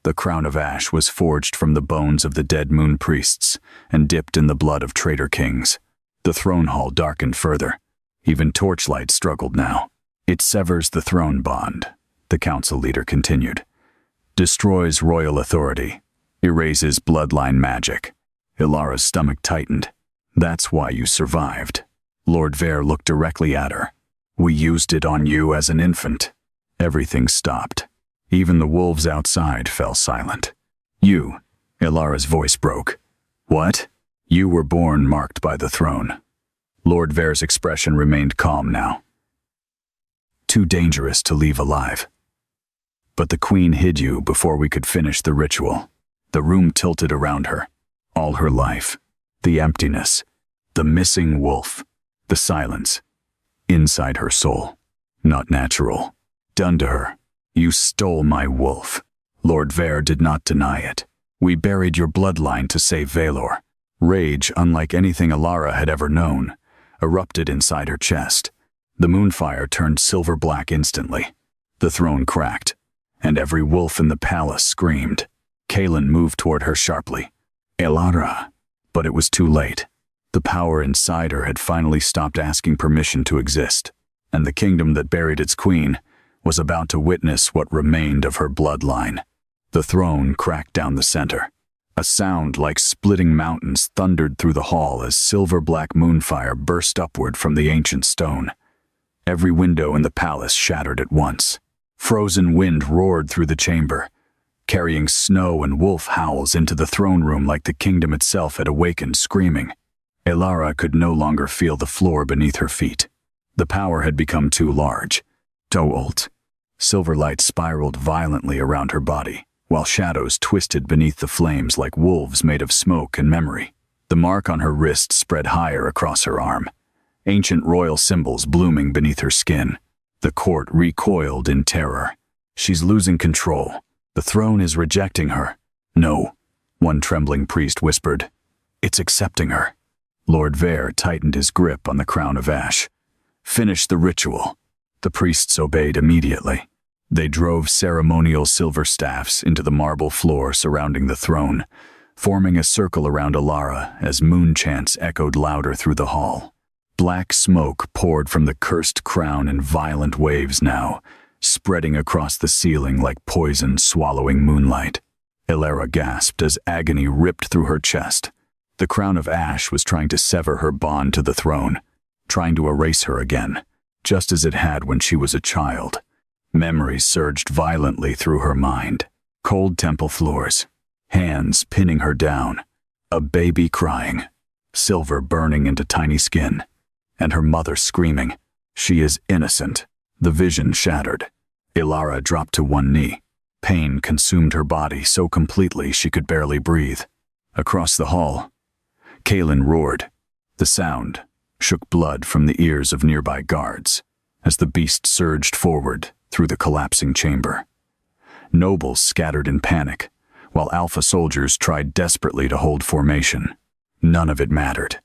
The crown of ash was forged from the bones of the dead moon priests and dipped in the blood of traitor kings. The throne hall darkened further. Even torchlight struggled now. "It severs the throne bond," the council leader continued. "Destroys royal authority. Erases bloodline magic." Elara's stomach tightened. "That's why you survived." Lord Vaelor looked directly at her. "We used it on you as an infant." Everything stopped. Even the wolves outside fell silent. "You," Elara's voice broke. "What?" "You were born marked by the throne." Lord Vaelor's expression remained calm now. "Too dangerous to leave alive. But the queen hid you before we could finish the ritual." The room tilted around her. All her life. The emptiness. The missing wolf. The silence. Inside her soul. Not natural. Done to her. "You stole my wolf." Lord Vaelor did not deny it. "We buried your bloodline to save Vaelor." Rage, unlike anything Elara had ever known, erupted inside her chest. The moonfire turned silver-black instantly. The throne cracked, and every wolf in the palace screamed. Kaelin moved toward her sharply. "Elara." But it was too late. The power inside her had finally stopped asking permission to exist, and the kingdom that buried its queen was about to witness what remained of her bloodline. The throne cracked down the center. A sound like splitting mountains thundered through the hall as silver-black moonfire burst upward from the ancient stone. Every window in the palace shattered at once. Frozen wind roared through the chamber, carrying snow and wolf howls into the throne room like the kingdom itself had awakened, screaming. Elara could no longer feel the floor beneath her feet. The power had become too large. Tolt. Silver light spiraled violently around her body. while shadows twisted beneath the flames like wolves made of smoke and memory. The mark on her wrist spread higher across her arm, ancient royal symbols blooming beneath her skin. The court recoiled in terror. She's losing control. The throne is rejecting her. No, one trembling priest whispered. It's accepting her. Lord Vaelor tightened his grip on the crown of ash. Finish the ritual. The priests obeyed immediately. They drove ceremonial silver staffs into the marble floor surrounding the throne, forming a circle around Elara as moon chants echoed louder through the hall. Black smoke poured from the cursed crown in violent waves now, spreading across the ceiling like poison swallowing moonlight. Elara gasped as agony ripped through her chest. The crown of ash was trying to sever her bond to the throne, trying to erase her again, just as it had when she was a child. Memories surged violently through her mind. Cold temple floors, hands pinning her down, a baby crying, silver burning into tiny skin, and her mother screaming, "She is innocent." The vision shattered. Elara dropped to one knee. Pain consumed her body so completely she could barely breathe. Across the hall, Kaelin roared. The sound shook blood from the ears of nearby guards as the beast surged forward through the collapsing chamber. Nobles scattered in panic, while alpha soldiers tried desperately to hold formation. None of it mattered.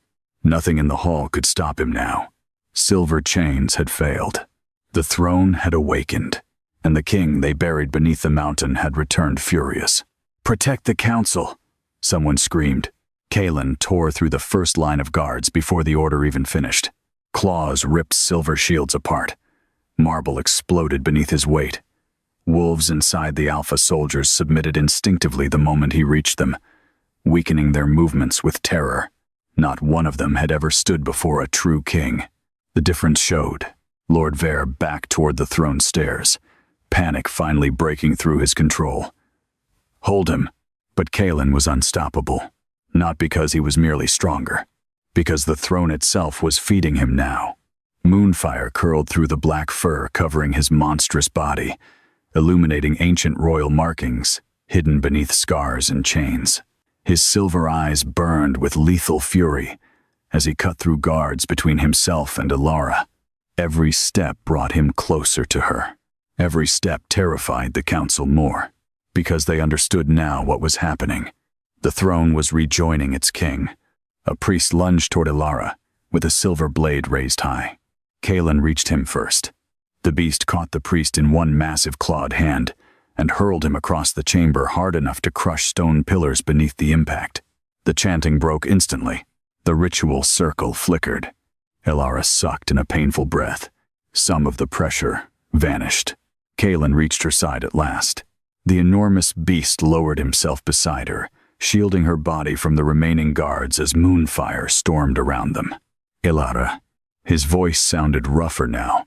Nothing in the hall could stop him now. Silver chains had failed. The throne had awakened, and the king they buried beneath the mountain had returned furious. "Protect the council!" someone screamed. Kaelin tore through the first line of guards before the order even finished. Claws ripped silver shields apart. Marble exploded beneath his weight. Wolves inside the alpha soldiers submitted instinctively the moment he reached them, weakening their movements with terror. Not one of them had ever stood before a true king. The difference showed. Lord Vaelor backed toward the throne stairs, panic finally breaking through his control. Hold him. But Kaelin was unstoppable. Not because he was merely stronger, because the throne itself was feeding him now. Moonfire curled through the black fur covering his monstrous body, illuminating ancient royal markings hidden beneath scars and chains. His silver eyes burned with lethal fury as he cut through guards between himself and Elara. Every step brought him closer to her. Every step terrified the council more, because they understood now what was happening. The throne was rejoining its king. A priest lunged toward Elara, with a silver blade raised high. Kaelin reached him first. The beast caught the priest in one massive clawed hand and hurled him across the chamber hard enough to crush stone pillars beneath the impact. The chanting broke instantly. The ritual circle flickered. Elara sucked in a painful breath. Some of the pressure vanished. Kaelin reached her side at last. The enormous beast lowered himself beside her, shielding her body from the remaining guards as moonfire stormed around them. "Elara." His voice sounded rougher now,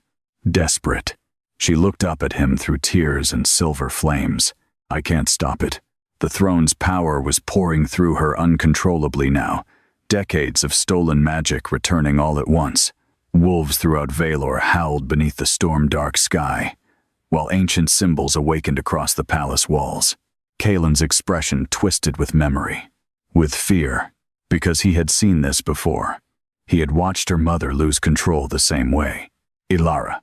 desperate. She looked up at him through tears and silver flames. "I can't stop it." The throne's power was pouring through her uncontrollably now, decades of stolen magic returning all at once. Wolves throughout Vaelor howled beneath the storm-dark sky, while ancient symbols awakened across the palace walls. Kaelin's expression twisted with memory, with fear, because he had seen this before. He had watched her mother lose control the same way. "Elara,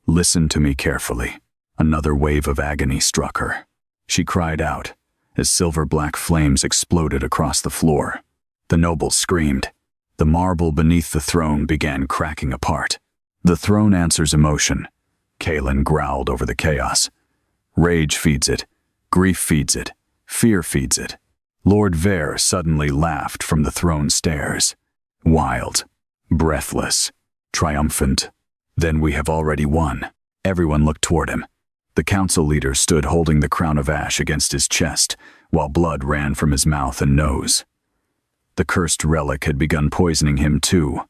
listen to me carefully." Another wave of agony struck her. She cried out as silver-black flames exploded across the floor. The nobles screamed. The marble beneath the throne began cracking apart. "The throne answers emotion," Kaelin growled over the chaos. "Rage feeds it. Grief feeds it. Fear feeds it." Lord Vaelor suddenly laughed from the throne stairs. Wild, breathless, triumphant. "Then we have already won." Everyone looked toward him. The council leader stood holding the crown of ash against his chest, while blood ran from his mouth and nose. The cursed relic had begun poisoning him too,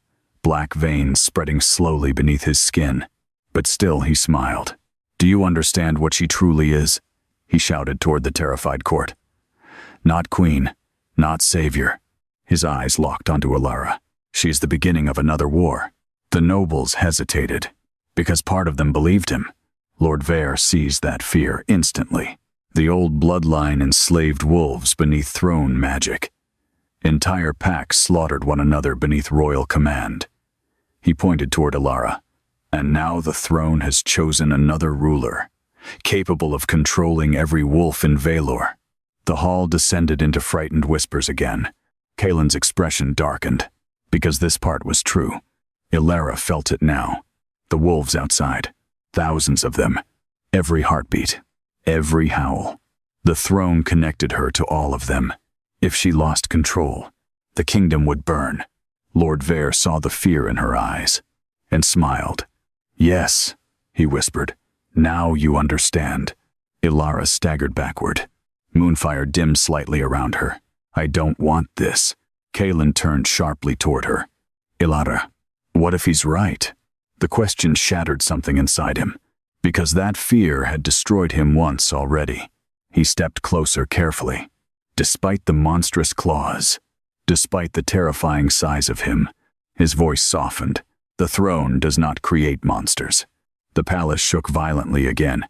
black veins spreading slowly beneath his skin. But still he smiled. "Do you understand what she truly is?" he shouted toward the terrified court. "Not queen, not savior." His eyes locked onto Elara. "She is the beginning of another war." The nobles hesitated, because part of them believed him. Lord Vaelor seized that fear instantly. The old bloodline enslaved wolves beneath throne magic. Entire packs slaughtered one another beneath royal command. He pointed toward Elara. And now the throne has chosen another ruler, capable of controlling every wolf in Vaelor. The hall descended into frightened whispers again. Kaelin's expression darkened, because this part was true. Elara felt it now. The wolves outside, thousands of them, every heartbeat, every howl. The throne connected her to all of them. If she lost control, the kingdom would burn. Lord Vaelor saw the fear in her eyes and smiled. "Yes," he whispered. "Now you understand." Elara staggered backward. Moonfire dimmed slightly around her. "I don't want this." Kaelin turned sharply toward her. "Elara, what if he's right?" The question shattered something inside him, because that fear had destroyed him once already. He stepped closer carefully. Despite the monstrous claws, despite the terrifying size of him, his voice softened. "The throne does not create monsters." The palace shook violently again.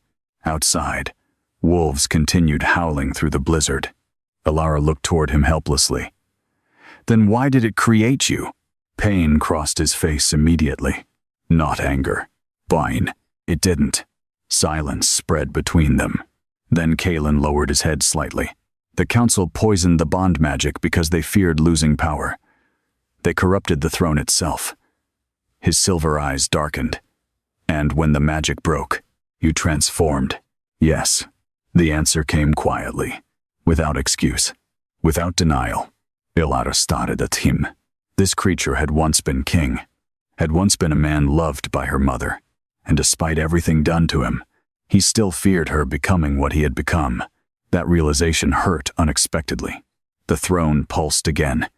Outside, wolves continued howling through the blizzard. Elara looked toward him helplessly. "Then why did it create you?" Pain crossed his face immediately. Not anger. Fine. It didn't. Silence spread between them. Then Kaelin lowered his head slightly. The council poisoned the bond magic because they feared losing power. They corrupted the throne itself. His silver eyes darkened. "And when the magic broke, you transformed." "Yes." The answer came quietly, without excuse, without denial. Elara stared at him. This creature had once been king, had once been a man loved by her mother, and despite everything done to him, he still feared her becoming what he had become. That realization hurt unexpectedly. The throne pulsed again.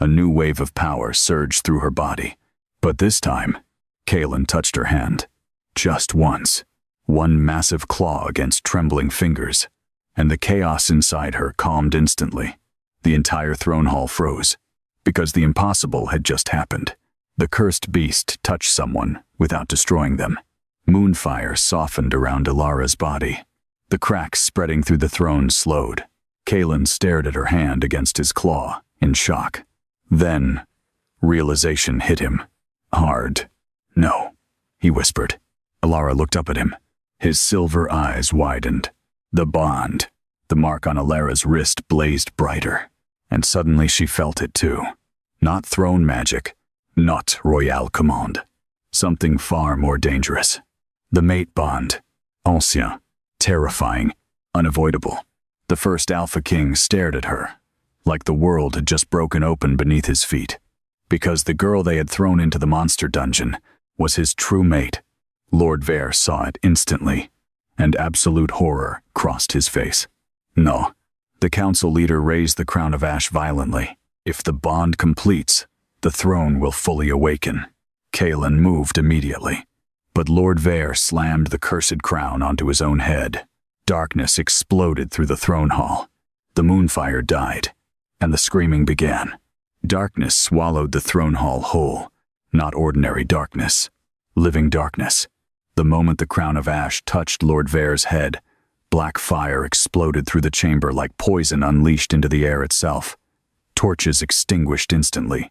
A new wave of power surged through her body. But this time, Kaelin touched her hand. Just once. One massive claw against trembling fingers, and the chaos inside her calmed instantly. The entire throne hall froze, because the impossible had just happened. The cursed beast touched someone without destroying them. Moonfire softened around Elara's body. The cracks spreading through the throne slowed. Kaelin stared at her hand against his claw, in shock. Then, realization hit him. Hard. "No," he whispered. Elara looked up at him. His silver eyes widened. The bond, the mark on Elara's wrist blazed brighter. And suddenly she felt it too. Not throne magic, not royal command. Something far more dangerous. The mate bond. Ancien. Terrifying. Unavoidable. The first Alpha King stared at her, like the world had just broken open beneath his feet. Because the girl they had thrown into the monster dungeon was his true mate. Lord Vaelor saw it instantly, and absolute horror crossed his face. "No." The council leader raised the crown of ash violently. "If the bond completes, the throne will fully awaken." Kaelin moved immediately, but Lord Vaelor slammed the cursed crown onto his own head. Darkness exploded through the throne hall. The moonfire died, and the screaming began. Darkness swallowed the throne hall whole. Not ordinary darkness. Living darkness. The moment the crown of ash touched Lord Vaelor's head, black fire exploded through the chamber like poison unleashed into the air itself. Torches extinguished instantly.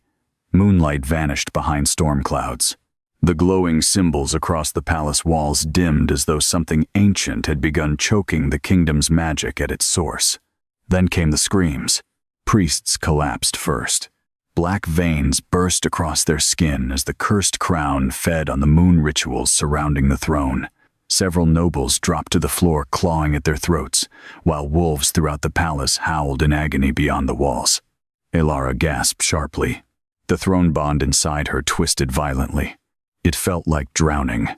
Moonlight vanished behind storm clouds. The glowing symbols across the palace walls dimmed as though something ancient had begun choking the kingdom's magic at its source. Then came the screams. Priests collapsed first. Black veins burst across their skin as the cursed crown fed on the moon rituals surrounding the throne. Several nobles dropped to the floor clawing at their throats, while wolves throughout the palace howled in agony beyond the walls. Elara gasped sharply. The throne bond inside her twisted violently. It felt like drowning,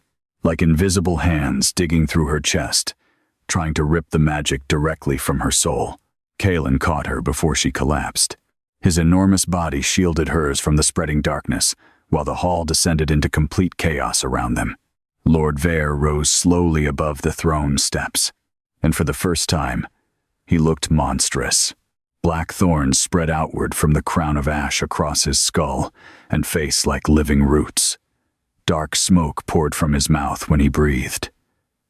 like invisible hands digging through her chest, trying to rip the magic directly from her soul. Kaelin caught her before she collapsed. His enormous body shielded hers from the spreading darkness, while the hall descended into complete chaos around them. Lord Vaelor rose slowly above the throne steps, and for the first time, he looked monstrous. Black thorns spread outward from the crown of ash across his skull and face like living roots. Dark smoke poured from his mouth when he breathed.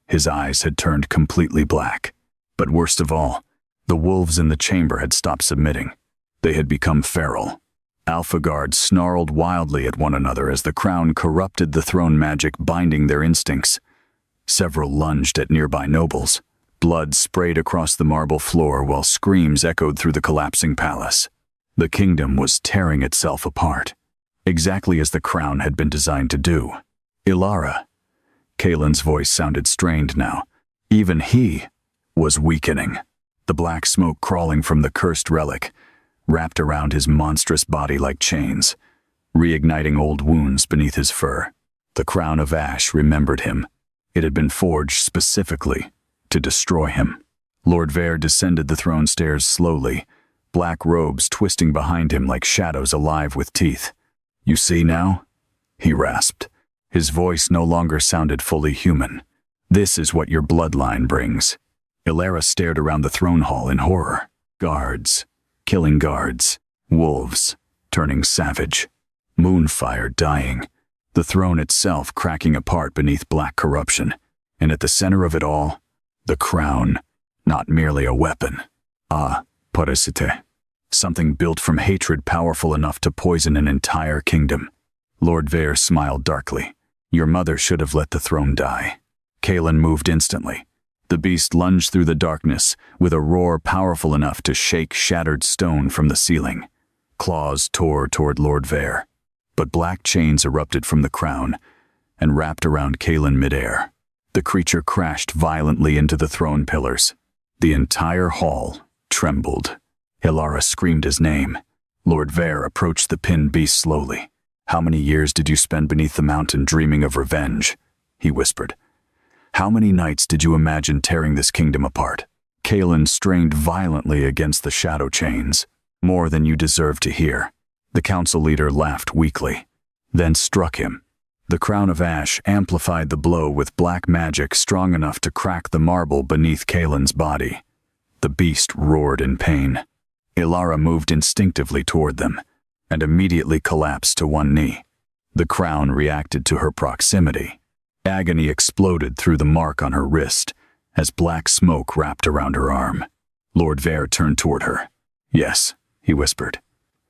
His eyes had turned completely black. But worst of all, the wolves in the chamber had stopped submitting. They had become feral. Alpha guards snarled wildly at one another as the crown corrupted the throne magic binding their instincts. Several lunged at nearby nobles. Blood sprayed across the marble floor while screams echoed through the collapsing palace. The kingdom was tearing itself apart, exactly as the crown had been designed to do. Elara. Kaelin's voice sounded strained now. Even he was weakening. The black smoke crawling from the cursed relic wrapped around his monstrous body like chains, reigniting old wounds beneath his fur. The crown of ash remembered him. It had been forged specifically to destroy him. Lord Vaelor descended the throne stairs slowly, black robes twisting behind him like shadows alive with teeth. "You see now?" he rasped. His voice no longer sounded fully human. "This is what your bloodline brings." Elara stared around the throne hall in horror. Guards, killing guards, wolves, turning savage, moonfire dying, the throne itself cracking apart beneath black corruption, and at the center of it all, the crown, not merely a weapon. Parasite. Something built from hatred powerful enough to poison an entire kingdom. Lord Vaelor smiled darkly. "Your mother should have let the throne die." Kaelin moved instantly. The beast lunged through the darkness with a roar powerful enough to shake shattered stone from the ceiling. Claws tore toward Lord Vaelor, but black chains erupted from the crown and wrapped around Kaelin midair. The creature crashed violently into the throne pillars. The entire hall trembled. Elara screamed his name. Lord Vaelor approached the pinned beast slowly. "How many years did you spend beneath the mountain dreaming of revenge?" he whispered. "How many nights did you imagine tearing this kingdom apart?" Kaelin strained violently against the shadow chains. "More than you deserve to hear." The council leader laughed weakly, then struck him. The crown of ash amplified the blow with black magic strong enough to crack the marble beneath Kaelin's body. The beast roared in pain. Elara moved instinctively toward them and immediately collapsed to one knee. The crown reacted to her proximity. Agony exploded through the mark on her wrist as black smoke wrapped around her arm. Lord Vaelor turned toward her. "Yes," he whispered.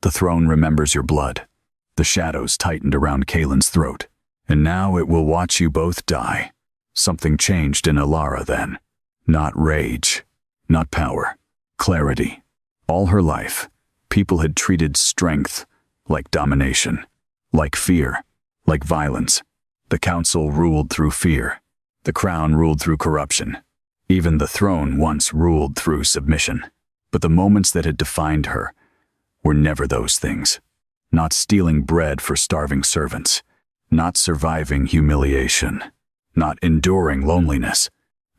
"The throne remembers your blood." The shadows tightened around Kaelin's throat. "And now it will watch you both die." Something changed in Elara then. Not rage, not power, clarity. All her life, people had treated strength like domination, like fear, like violence. The council ruled through fear. The crown ruled through corruption. Even the throne once ruled through submission. But the moments that had defined her were never those things. Not stealing bread for starving servants. Not surviving humiliation. Not enduring loneliness.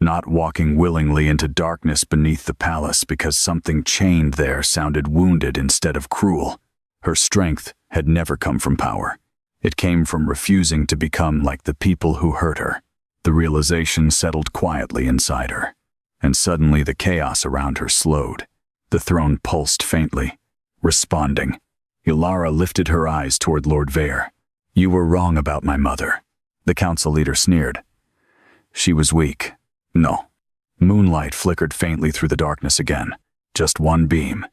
Not walking willingly into darkness beneath the palace because something chained there sounded wounded instead of cruel. Her strength had never come from power. It came from refusing to become like the people who hurt her. The realization settled quietly inside her, and suddenly the chaos around her slowed. The throne pulsed faintly, responding. Elara lifted her eyes toward Lord Vaelor. "You were wrong about my mother." The council leader sneered. "She was weak." "No." Moonlight flickered faintly through the darkness again. Just one beam,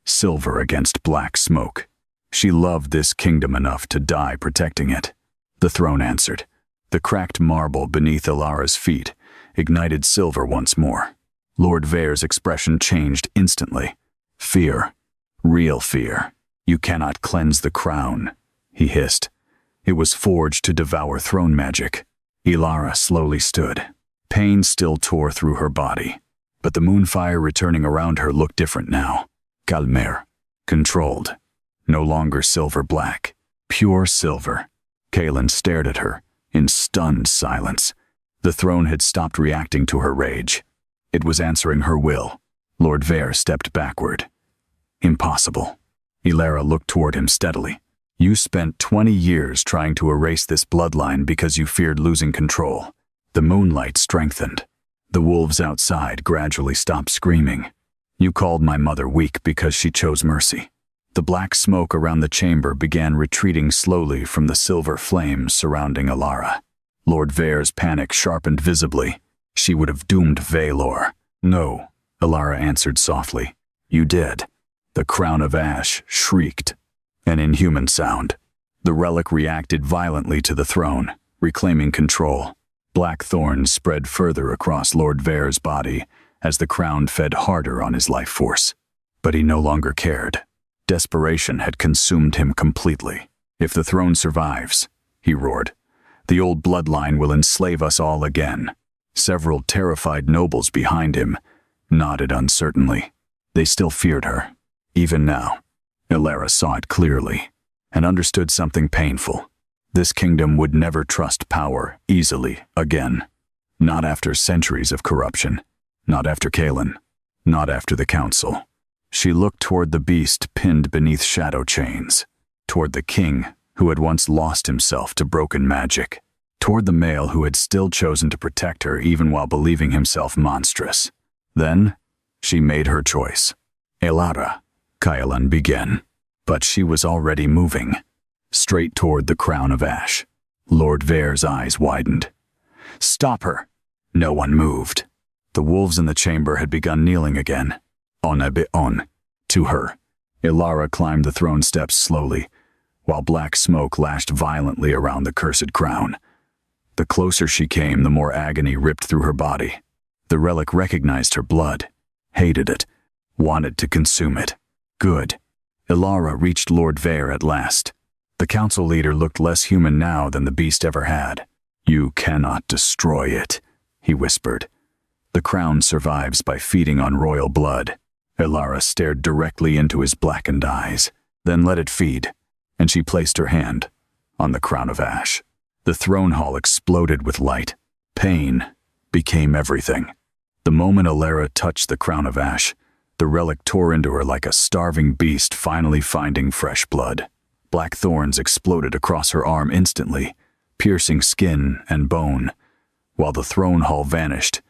silver against black smoke. "She loved this kingdom enough to die protecting it." The throne answered. The cracked marble beneath Elara's feet ignited silver once more. Lord Vaelor's expression changed instantly. Fear. Real fear. "You cannot cleanse the crown," he hissed. "It was forged to devour throne magic." Elara slowly stood. Pain still tore through her body, but the moonfire returning around her looked different now. Calmer. Controlled. No longer silver-black. Pure silver. Kaelin stared at her in stunned silence. The throne had stopped reacting to her rage. It was answering her will. Lord Vaelor stepped backward. "Impossible." Elara looked toward him steadily. "You spent 20 years trying to erase this bloodline because you feared losing control." The moonlight strengthened. The wolves outside gradually stopped screaming. "You called my mother weak because she chose mercy." The black smoke around the chamber began retreating slowly from the silver flames surrounding Elara. Lord Vaelor's panic sharpened visibly. She would have doomed Vaelor. "No," Elara answered softly. "You did." The crown of ash shrieked. An inhuman sound. The relic reacted violently to the throne, reclaiming control. Black thorns spread further across Lord Vaelor's body as the crown fed harder on his life force. But he no longer cared. Desperation had consumed him completely. "If the throne survives," he roared, "the old bloodline will enslave us all again." Several terrified nobles behind him nodded uncertainly. They still feared her. Even now, Elara saw it clearly and understood something painful. This kingdom would never trust power easily again. Not after centuries of corruption. Not after Kaelin. Not after the council. She looked toward the beast pinned beneath shadow chains. Toward the king who had once lost himself to broken magic. Toward the male who had still chosen to protect her even while believing himself monstrous. Then, she made her choice. Elara, Kaelin began. But she was already moving. Straight toward the crown of ash. Lord Vaelor's eyes widened. "Stop her!" No one moved. The wolves in the chamber had begun kneeling again. On. To her. Elara climbed the throne steps slowly, while black smoke lashed violently around the cursed crown. The closer she came, the more agony ripped through her body. The relic recognized her blood, hated it, wanted to consume it. Good. Elara reached Lord Vaelor at last. The council leader looked less human now than the beast ever had. "You cannot destroy it," he whispered. "The crown survives by feeding on royal blood." Elara stared directly into his blackened eyes, then let it feed, and she placed her hand on the crown of ash. The throne hall exploded with light. Pain became everything. The moment Elara touched the crown of ash, the relic tore into her like a starving beast finally finding fresh blood. Black thorns exploded across her arm instantly, piercing skin and bone, while the throne hall vanished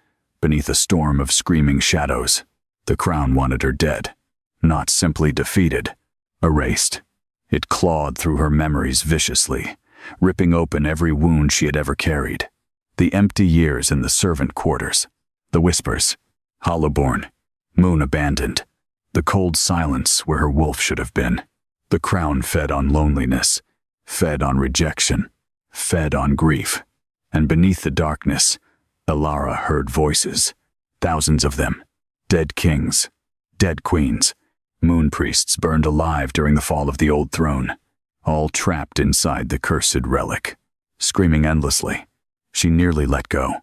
beneath a storm of screaming shadows. The crown wanted her dead, not simply defeated, erased. It clawed through her memories viciously, ripping open every wound she had ever carried. The empty years in the servant quarters, the whispers, hollowborn, moon abandoned, the cold silence where her wolf should have been. The crown fed on loneliness, fed on rejection, fed on grief. And beneath the darkness, Elara heard voices, thousands of them. Dead kings, dead queens, moon priests burned alive during the fall of the old throne, all trapped inside the cursed relic. Screaming endlessly, she nearly let go,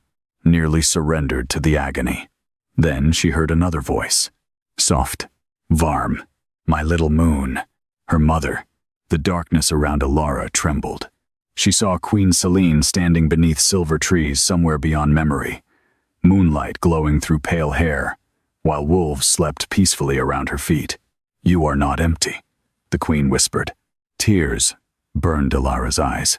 nearly surrendered to the agony. Then she heard another voice, soft, "Varm, my little moon," her mother. The darkness around Elara trembled. She saw Queen Selene standing beneath silver trees somewhere beyond memory, moonlight glowing through pale hair, while wolves slept peacefully around her feet. "You are not empty," the queen whispered. Tears burned Elara's eyes.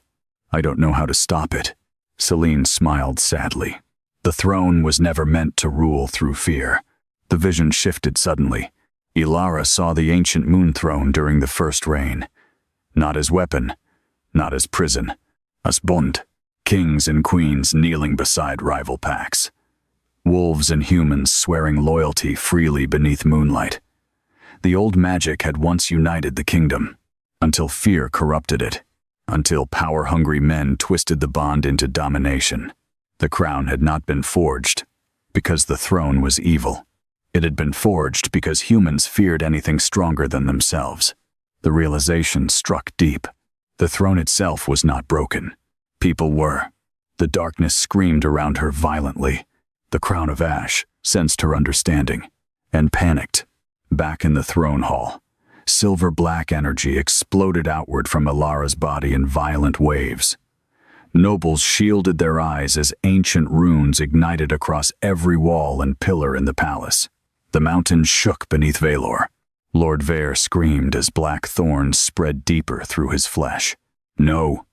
"I don't know how to stop it." Selene smiled sadly. The throne was never meant to rule through fear. The vision shifted suddenly. Elara saw the ancient moon throne during the first reign. Not as weapon, not as prison, as bund. Kings and queens kneeling beside rival packs. Wolves and humans swearing loyalty freely beneath moonlight. The old magic had once united the kingdom, until fear corrupted it, until power-hungry men twisted the bond into domination. The crown had not been forged because the throne was evil. It had been forged because humans feared anything stronger than themselves. The realization struck deep. The throne itself was not broken. People were. The darkness screamed around her violently. The crown of ash sensed her understanding and panicked. Back in the throne hall, silver-black energy exploded outward from Elara's body in violent waves. Nobles shielded their eyes as ancient runes ignited across every wall and pillar in the palace. The mountain shook beneath Vaelor. Lord Vaelor screamed as black thorns spread deeper through his flesh. "No,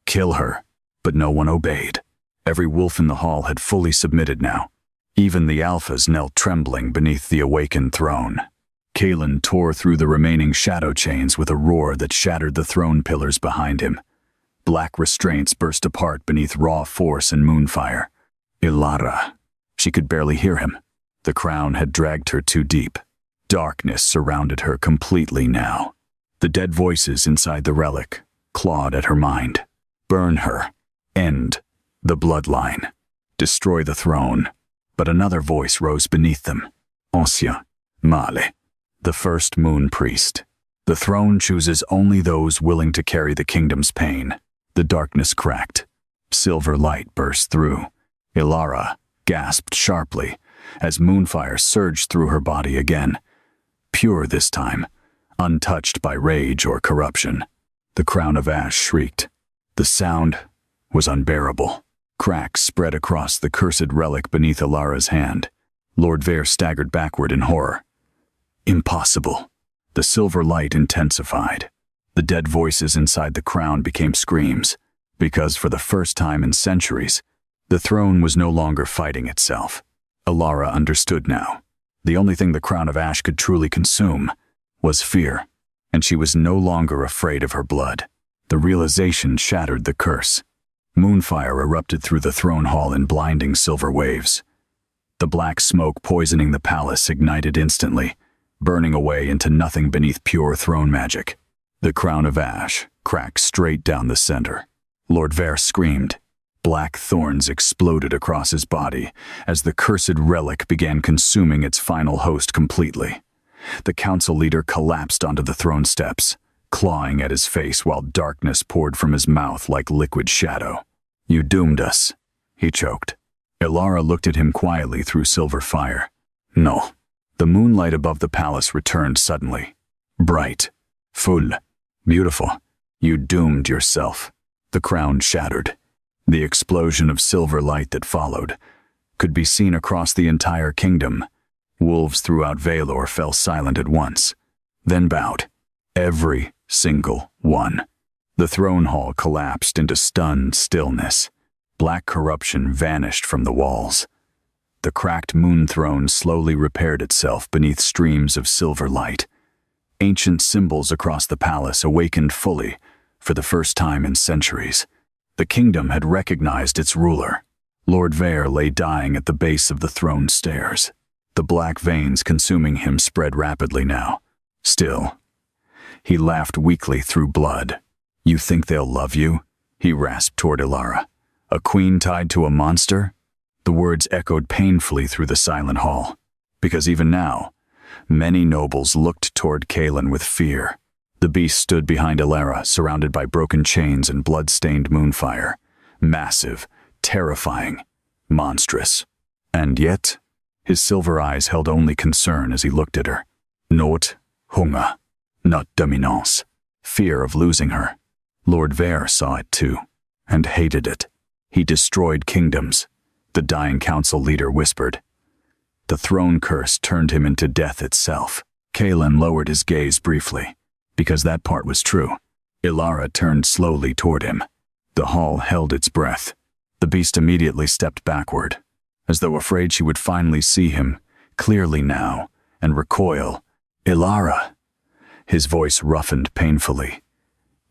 kill her." But no one obeyed. Every wolf in the hall had fully submitted now. Even the alphas knelt trembling beneath the awakened throne. Kaelin tore through the remaining shadow chains with a roar that shattered the throne pillars behind him. Black restraints burst apart beneath raw force and moonfire. Elara. She could barely hear him. The crown had dragged her too deep. Darkness surrounded her completely now. The dead voices inside the relic clawed at her mind. Burn her. End the bloodline. Destroy the throne. But another voice rose beneath them. Ancien Male, the first moon priest. The throne chooses only those willing to carry the kingdom's pain. The darkness cracked. Silver light burst through. Elara gasped sharply as moonfire surged through her body again. Pure this time, untouched by rage or corruption. The crown of ash shrieked. The sound was unbearable. Cracks spread across the cursed relic beneath Elara's hand. Lord Vaelor staggered backward in horror. Impossible. The silver light intensified. The dead voices inside the crown became screams, because for the first time in centuries, the throne was no longer fighting itself. Elara understood now. The only thing the crown of ash could truly consume was fear, and she was no longer afraid of her blood. The realization shattered the curse. Moonfire erupted through the throne hall in blinding silver waves. The black smoke poisoning the palace ignited instantly, burning away into nothing beneath pure throne magic. The crown of ash cracked straight down the center. Lord Vaelor screamed. Black thorns exploded across his body as the cursed relic began consuming its final host completely. The council leader collapsed onto the throne steps, clawing at his face while darkness poured from his mouth like liquid shadow. You doomed us, he choked. Elara looked at him quietly through silver fire. No. The moonlight above the palace returned suddenly. Bright. Full. Beautiful. You doomed yourself. The crown shattered. The explosion of silver light that followed could be seen across the entire kingdom. Wolves throughout Vaelor fell silent at once, then bowed. Every single one. The throne hall collapsed into stunned stillness. Black corruption vanished from the walls. The cracked moon throne slowly repaired itself beneath streams of silver light. Ancient symbols across the palace awakened fully for the first time in centuries. The kingdom had recognized its ruler. Lord Vaelor lay dying at the base of the throne stairs. The black veins consuming him spread rapidly now. Still, he laughed weakly through blood. You think they'll love you? He rasped toward Elara. A queen tied to a monster? The words echoed painfully through the silent hall, because even now, many nobles looked toward Kaelin with fear. The beast stood behind Elara, surrounded by broken chains and blood-stained moonfire. Massive, terrifying, monstrous. And yet, his silver eyes held only concern as he looked at her. Not hunger, not dominance. Fear of losing her. Lord Vaelor saw it too, and hated it. He destroyed kingdoms, the dying council leader whispered. The throne curse turned him into death itself. Kaelin lowered his gaze briefly, because that part was true. Elara turned slowly toward him. The hall held its breath. The beast immediately stepped backward, as though afraid she would finally see him, clearly now, and recoil. Elara! His voice roughened painfully.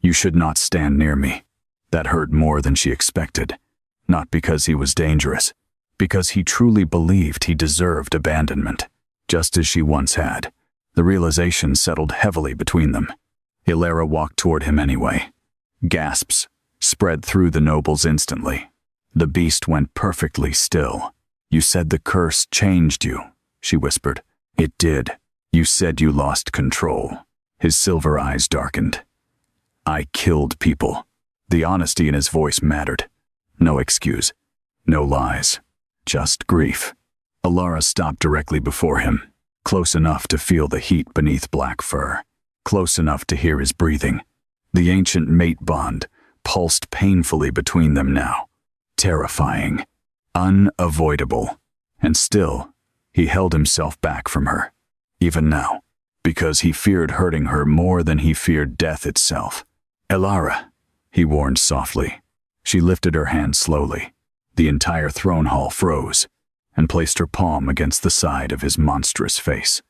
You should not stand near me. That hurt more than she expected. Not because he was dangerous, because he truly believed he deserved abandonment, just as she once had. The realization settled heavily between them. Elara walked toward him anyway. Gasps spread through the nobles instantly. The beast went perfectly still. You said the curse changed you, she whispered. It did. You said you lost control. His silver eyes darkened. I killed people. The honesty in his voice mattered. No excuse. No lies. Just grief. Elara stopped directly before him, close enough to feel the heat beneath black fur, close enough to hear his breathing. The ancient mate bond pulsed painfully between them now. Terrifying. Unavoidable. And still, he held himself back from her. Even now, because he feared hurting her more than he feared death itself. Elara, he warned softly. She lifted her hand slowly. The entire throne hall froze, and placed her palm against the side of his monstrous face.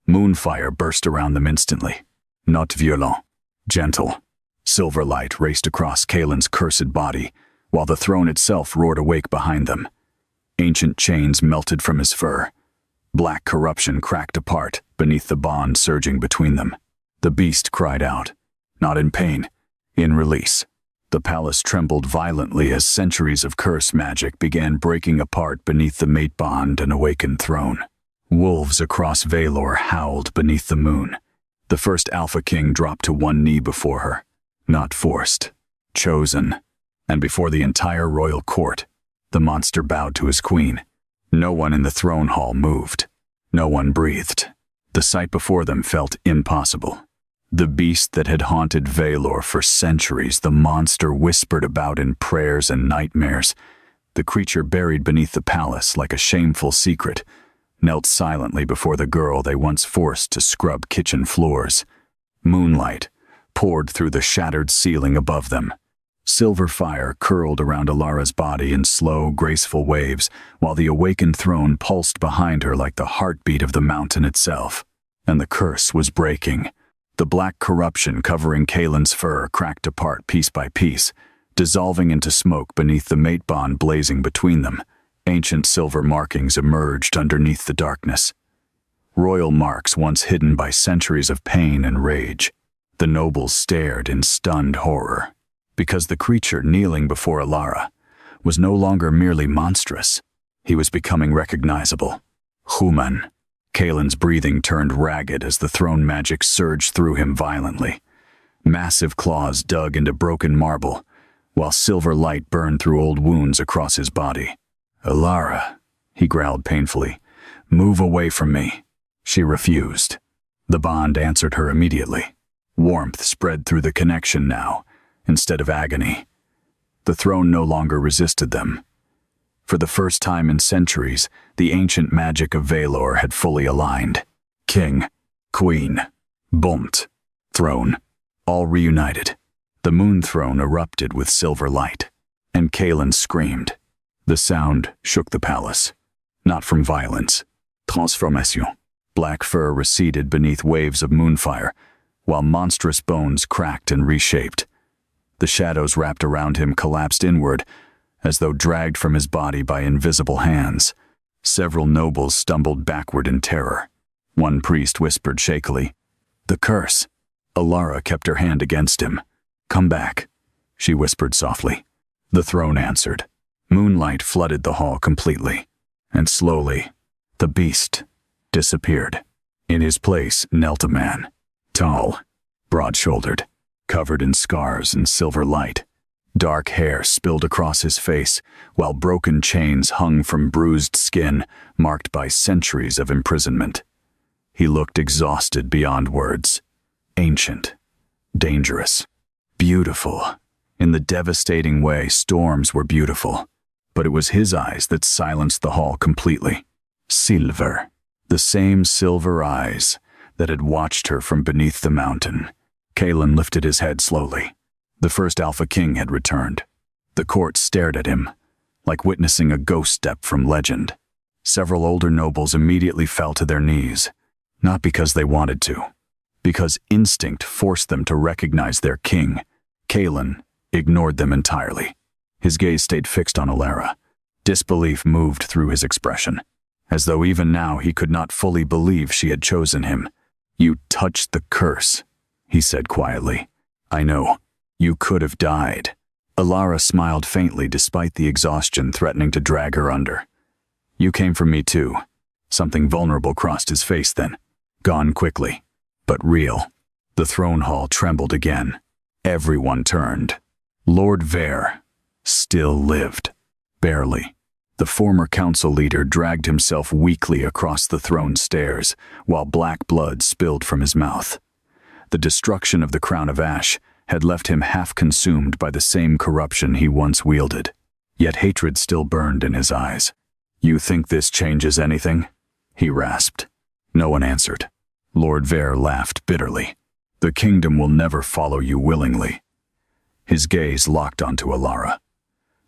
Moonfire burst around them instantly. Not violent. Gentle. Silver light raced across Kaelin's cursed body, while the throne itself roared awake behind them. Ancient chains melted from his fur. Black corruption cracked apart beneath the bond surging between them. The beast cried out, not in pain, in release. The palace trembled violently as centuries of curse magic began breaking apart beneath the mate bond and awakened throne. Wolves across Vaelor howled beneath the moon. The first Alpha King dropped to one knee before her, not forced, chosen. And before the entire royal court, the monster bowed to his queen. No one in the throne hall moved. No one breathed. The sight before them felt impossible. The beast that had haunted Vaelor for centuries, the monster whispered about in prayers and nightmares. The creature buried beneath the palace like a shameful secret, knelt silently before the girl they once forced to scrub kitchen floors. Moonlight poured through the shattered ceiling above them. Silver fire curled around Elara's body in slow, graceful waves, while the awakened throne pulsed behind her like the heartbeat of the mountain itself. And the curse was breaking. The black corruption covering Kaelin's fur cracked apart piece by piece, dissolving into smoke beneath the mate bond blazing between them. Ancient silver markings emerged underneath the darkness. Royal marks once hidden by centuries of pain and rage. The nobles stared in stunned horror, because the creature kneeling before Elara was no longer merely monstrous. He was becoming recognizable. Human. Kaelin's breathing turned ragged as the throne magic surged through him violently. Massive claws dug into broken marble, while silver light burned through old wounds across his body. "Elara," he growled painfully, "move away from me." She refused. The bond answered her immediately. Warmth spread through the connection now, instead of agony. The throne no longer resisted them. For the first time in centuries, the ancient magic of Vaelor had fully aligned. King, queen, Bumpt, throne, all reunited. The moon throne erupted with silver light, and Kaelin screamed. The sound shook the palace, not from violence. Transformation. Black fur receded beneath waves of moonfire, while monstrous bones cracked and reshaped. The shadows wrapped around him collapsed inward, as though dragged from his body by invisible hands. Several nobles stumbled backward in terror. One priest whispered shakily, "The curse." Elara kept her hand against him. "Come back," she whispered softly. The throne answered. Moonlight flooded the hall completely, and slowly, the beast disappeared. In his place knelt a man, tall, broad-shouldered, covered in scars and silver light. Dark hair spilled across his face, while broken chains hung from bruised skin, marked by centuries of imprisonment. He looked exhausted beyond words. Ancient, dangerous, beautiful. In the devastating way storms were beautiful, but it was his eyes that silenced the hall completely. Silver, the same silver eyes that had watched her from beneath the mountain. Kaelin lifted his head slowly. The first Alpha King had returned. The court stared at him, like witnessing a ghost step from legend. Several older nobles immediately fell to their knees, not because they wanted to, because instinct forced them to recognize their king. Kaelin ignored them entirely. His gaze stayed fixed on Elara. Disbelief moved through his expression, as though even now he could not fully believe she had chosen him. "You touched the curse," he said quietly. "I know. You could have died." Elara smiled faintly despite the exhaustion threatening to drag her under. "You came for me too." Something vulnerable crossed his face then. Gone quickly, but real. The throne hall trembled again. Everyone turned. Lord Vaelor still lived. Barely. The former council leader dragged himself weakly across the throne stairs, while black blood spilled from his mouth. The destruction of the crown of ash had left him half-consumed by the same corruption he once wielded. Yet hatred still burned in his eyes. "You think this changes anything?" he rasped. No one answered. Lord Vaelor laughed bitterly. "The kingdom will never follow you willingly." His gaze locked onto Elara.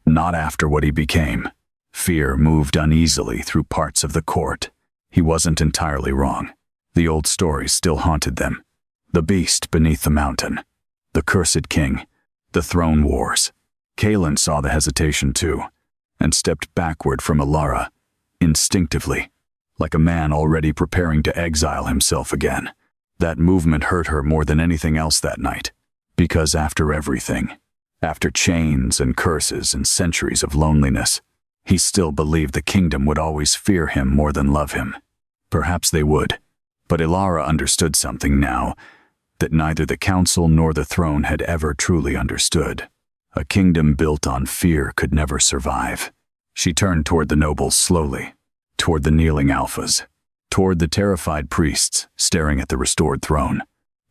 Not after what he became. Fear moved uneasily through parts of the court. He wasn't entirely wrong. The old stories still haunted them. The beast beneath the mountain. The cursed king. The throne wars. Kaelin saw the hesitation too, and stepped backward from Elara, instinctively. like a man already preparing to exile himself again. That movement hurt her more than anything else that night, because after everything, after chains and curses and centuries of loneliness, he still believed the kingdom would always fear him more than love him. Perhaps they would, but Elara understood something now that neither the council nor the throne had ever truly understood. A kingdom built on fear could never survive. She turned toward the nobles slowly, toward the kneeling alphas, toward the terrified priests staring at the restored throne.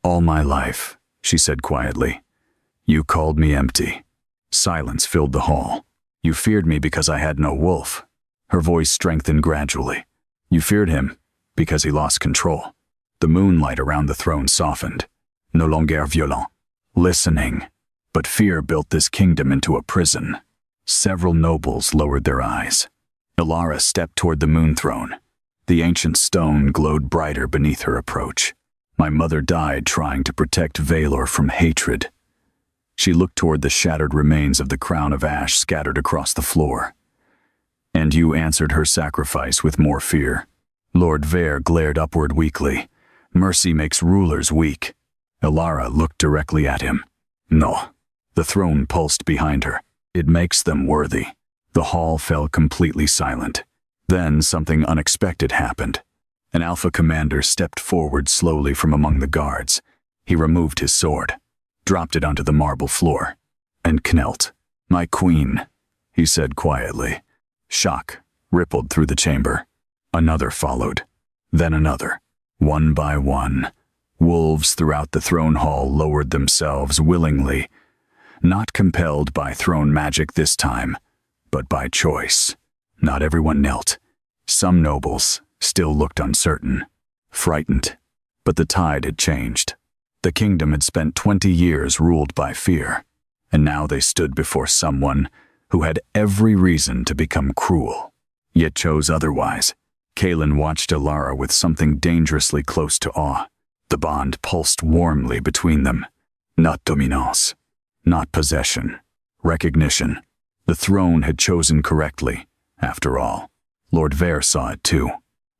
"All my life," she said quietly, "you called me empty." Silence filled the hall. "You feared me because I had no wolf." Her voice strengthened gradually. "You feared him because he lost control." The moonlight around the throne softened. No longer violent. Listening. But fear built this kingdom into a prison. Several nobles lowered their eyes. Elara stepped toward the moon throne. The ancient stone glowed brighter beneath her approach. "My mother died trying to protect Vaelor from hatred." She looked toward the shattered remains of the crown of ash scattered across the floor. "And you answered her sacrifice with more fear." Lord Vaelor glared upward weakly. "Mercy makes rulers weak." Elara looked directly at him. "No." The throne pulsed behind her. "It makes them worthy." The hall fell completely silent. Then something unexpected happened. An alpha commander stepped forward slowly from among the guards. He removed his sword, dropped it onto the marble floor, and knelt. "My queen," he said quietly. Shock rippled through the chamber. Another followed, then another. One by one, wolves throughout the throne hall lowered themselves willingly, not compelled by throne magic this time, but by choice. Not everyone knelt. Some nobles still looked uncertain, frightened, but the tide had changed. The kingdom had spent 20 years ruled by fear, and now they stood before someone who had every reason to become cruel, yet chose otherwise. Kaelin watched Elara with something dangerously close to awe. The bond pulsed warmly between them. Not dominance, not possession, recognition. The throne had chosen correctly, after all. Lord Vaelor saw it too,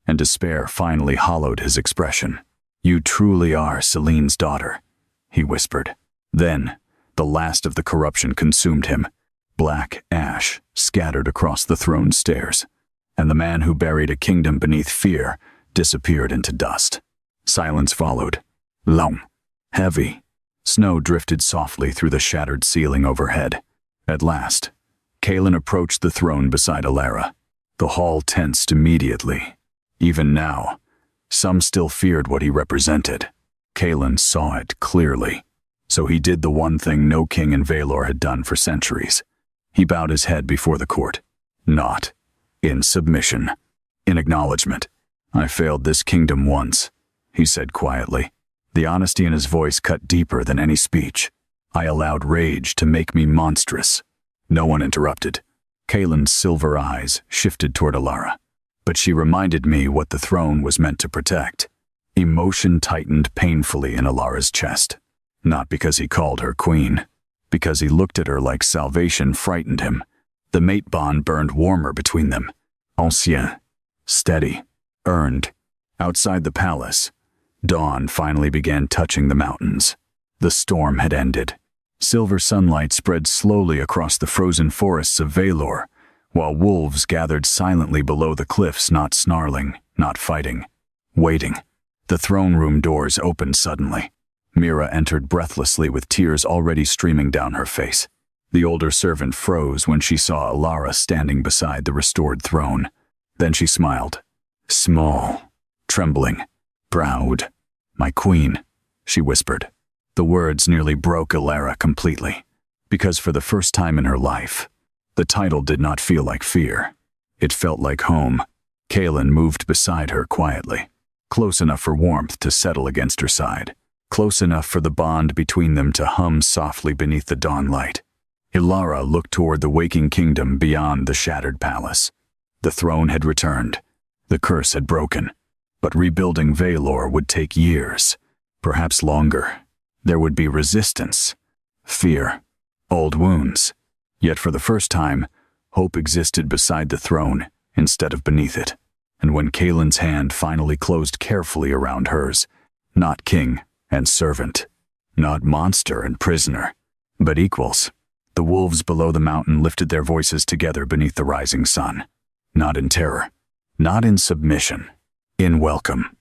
and despair finally hollowed his expression. "You truly are Celine's daughter," he whispered. Then, the last of the corruption consumed him. Black ash scattered across the throne stairs, and the man who buried a kingdom beneath fear disappeared into dust. Silence followed. Long, heavy. Snow drifted softly through the shattered ceiling overhead. At last, Kaelin approached the throne beside Elara. The hall tensed immediately. Even now, some still feared what he represented. Kaelin saw it clearly. So he did the one thing no king in Vaelor had done for centuries. He bowed his head before the court. Not in submission, in acknowledgement. "I failed this kingdom once," he said quietly. The honesty in his voice cut deeper than any speech. "I allowed rage to make me monstrous." No one interrupted. Kaelin's silver eyes shifted toward Elara, but she reminded me what the throne was meant to protect. Emotion tightened painfully in Elara's chest. Not because he called her queen, because he looked at her like salvation frightened him. The mate bond burned warmer between them. Ancien, steady, earned. Outside the palace, dawn finally began touching the mountains. The storm had ended. Silver sunlight spread slowly across the frozen forests of Vaelor, while wolves gathered silently below the cliffs, not snarling, not fighting, waiting. The throne room doors opened suddenly. Mira entered breathlessly with tears already streaming down her face. The older servant froze when she saw Elara standing beside the restored throne. Then she smiled. Small, trembling, proud. "My queen," she whispered. The words nearly broke Elara completely, because for the first time in her life, the title did not feel like fear. It felt like home. Kaelin moved beside her quietly, close enough for warmth to settle against her side, close enough for the bond between them to hum softly beneath the dawn light. Elara looked toward the waking kingdom beyond the shattered palace. The throne had returned. The curse had broken. But rebuilding Vaelor would take years, perhaps longer. There would be resistance, fear, old wounds. Yet for the first time, hope existed beside the throne instead of beneath it. And when Kaelin's hand finally closed carefully around hers, not king and servant, not monster and prisoner, but equals, the wolves below the mountain lifted their voices together beneath the rising sun. Not in terror, not in submission, in welcome.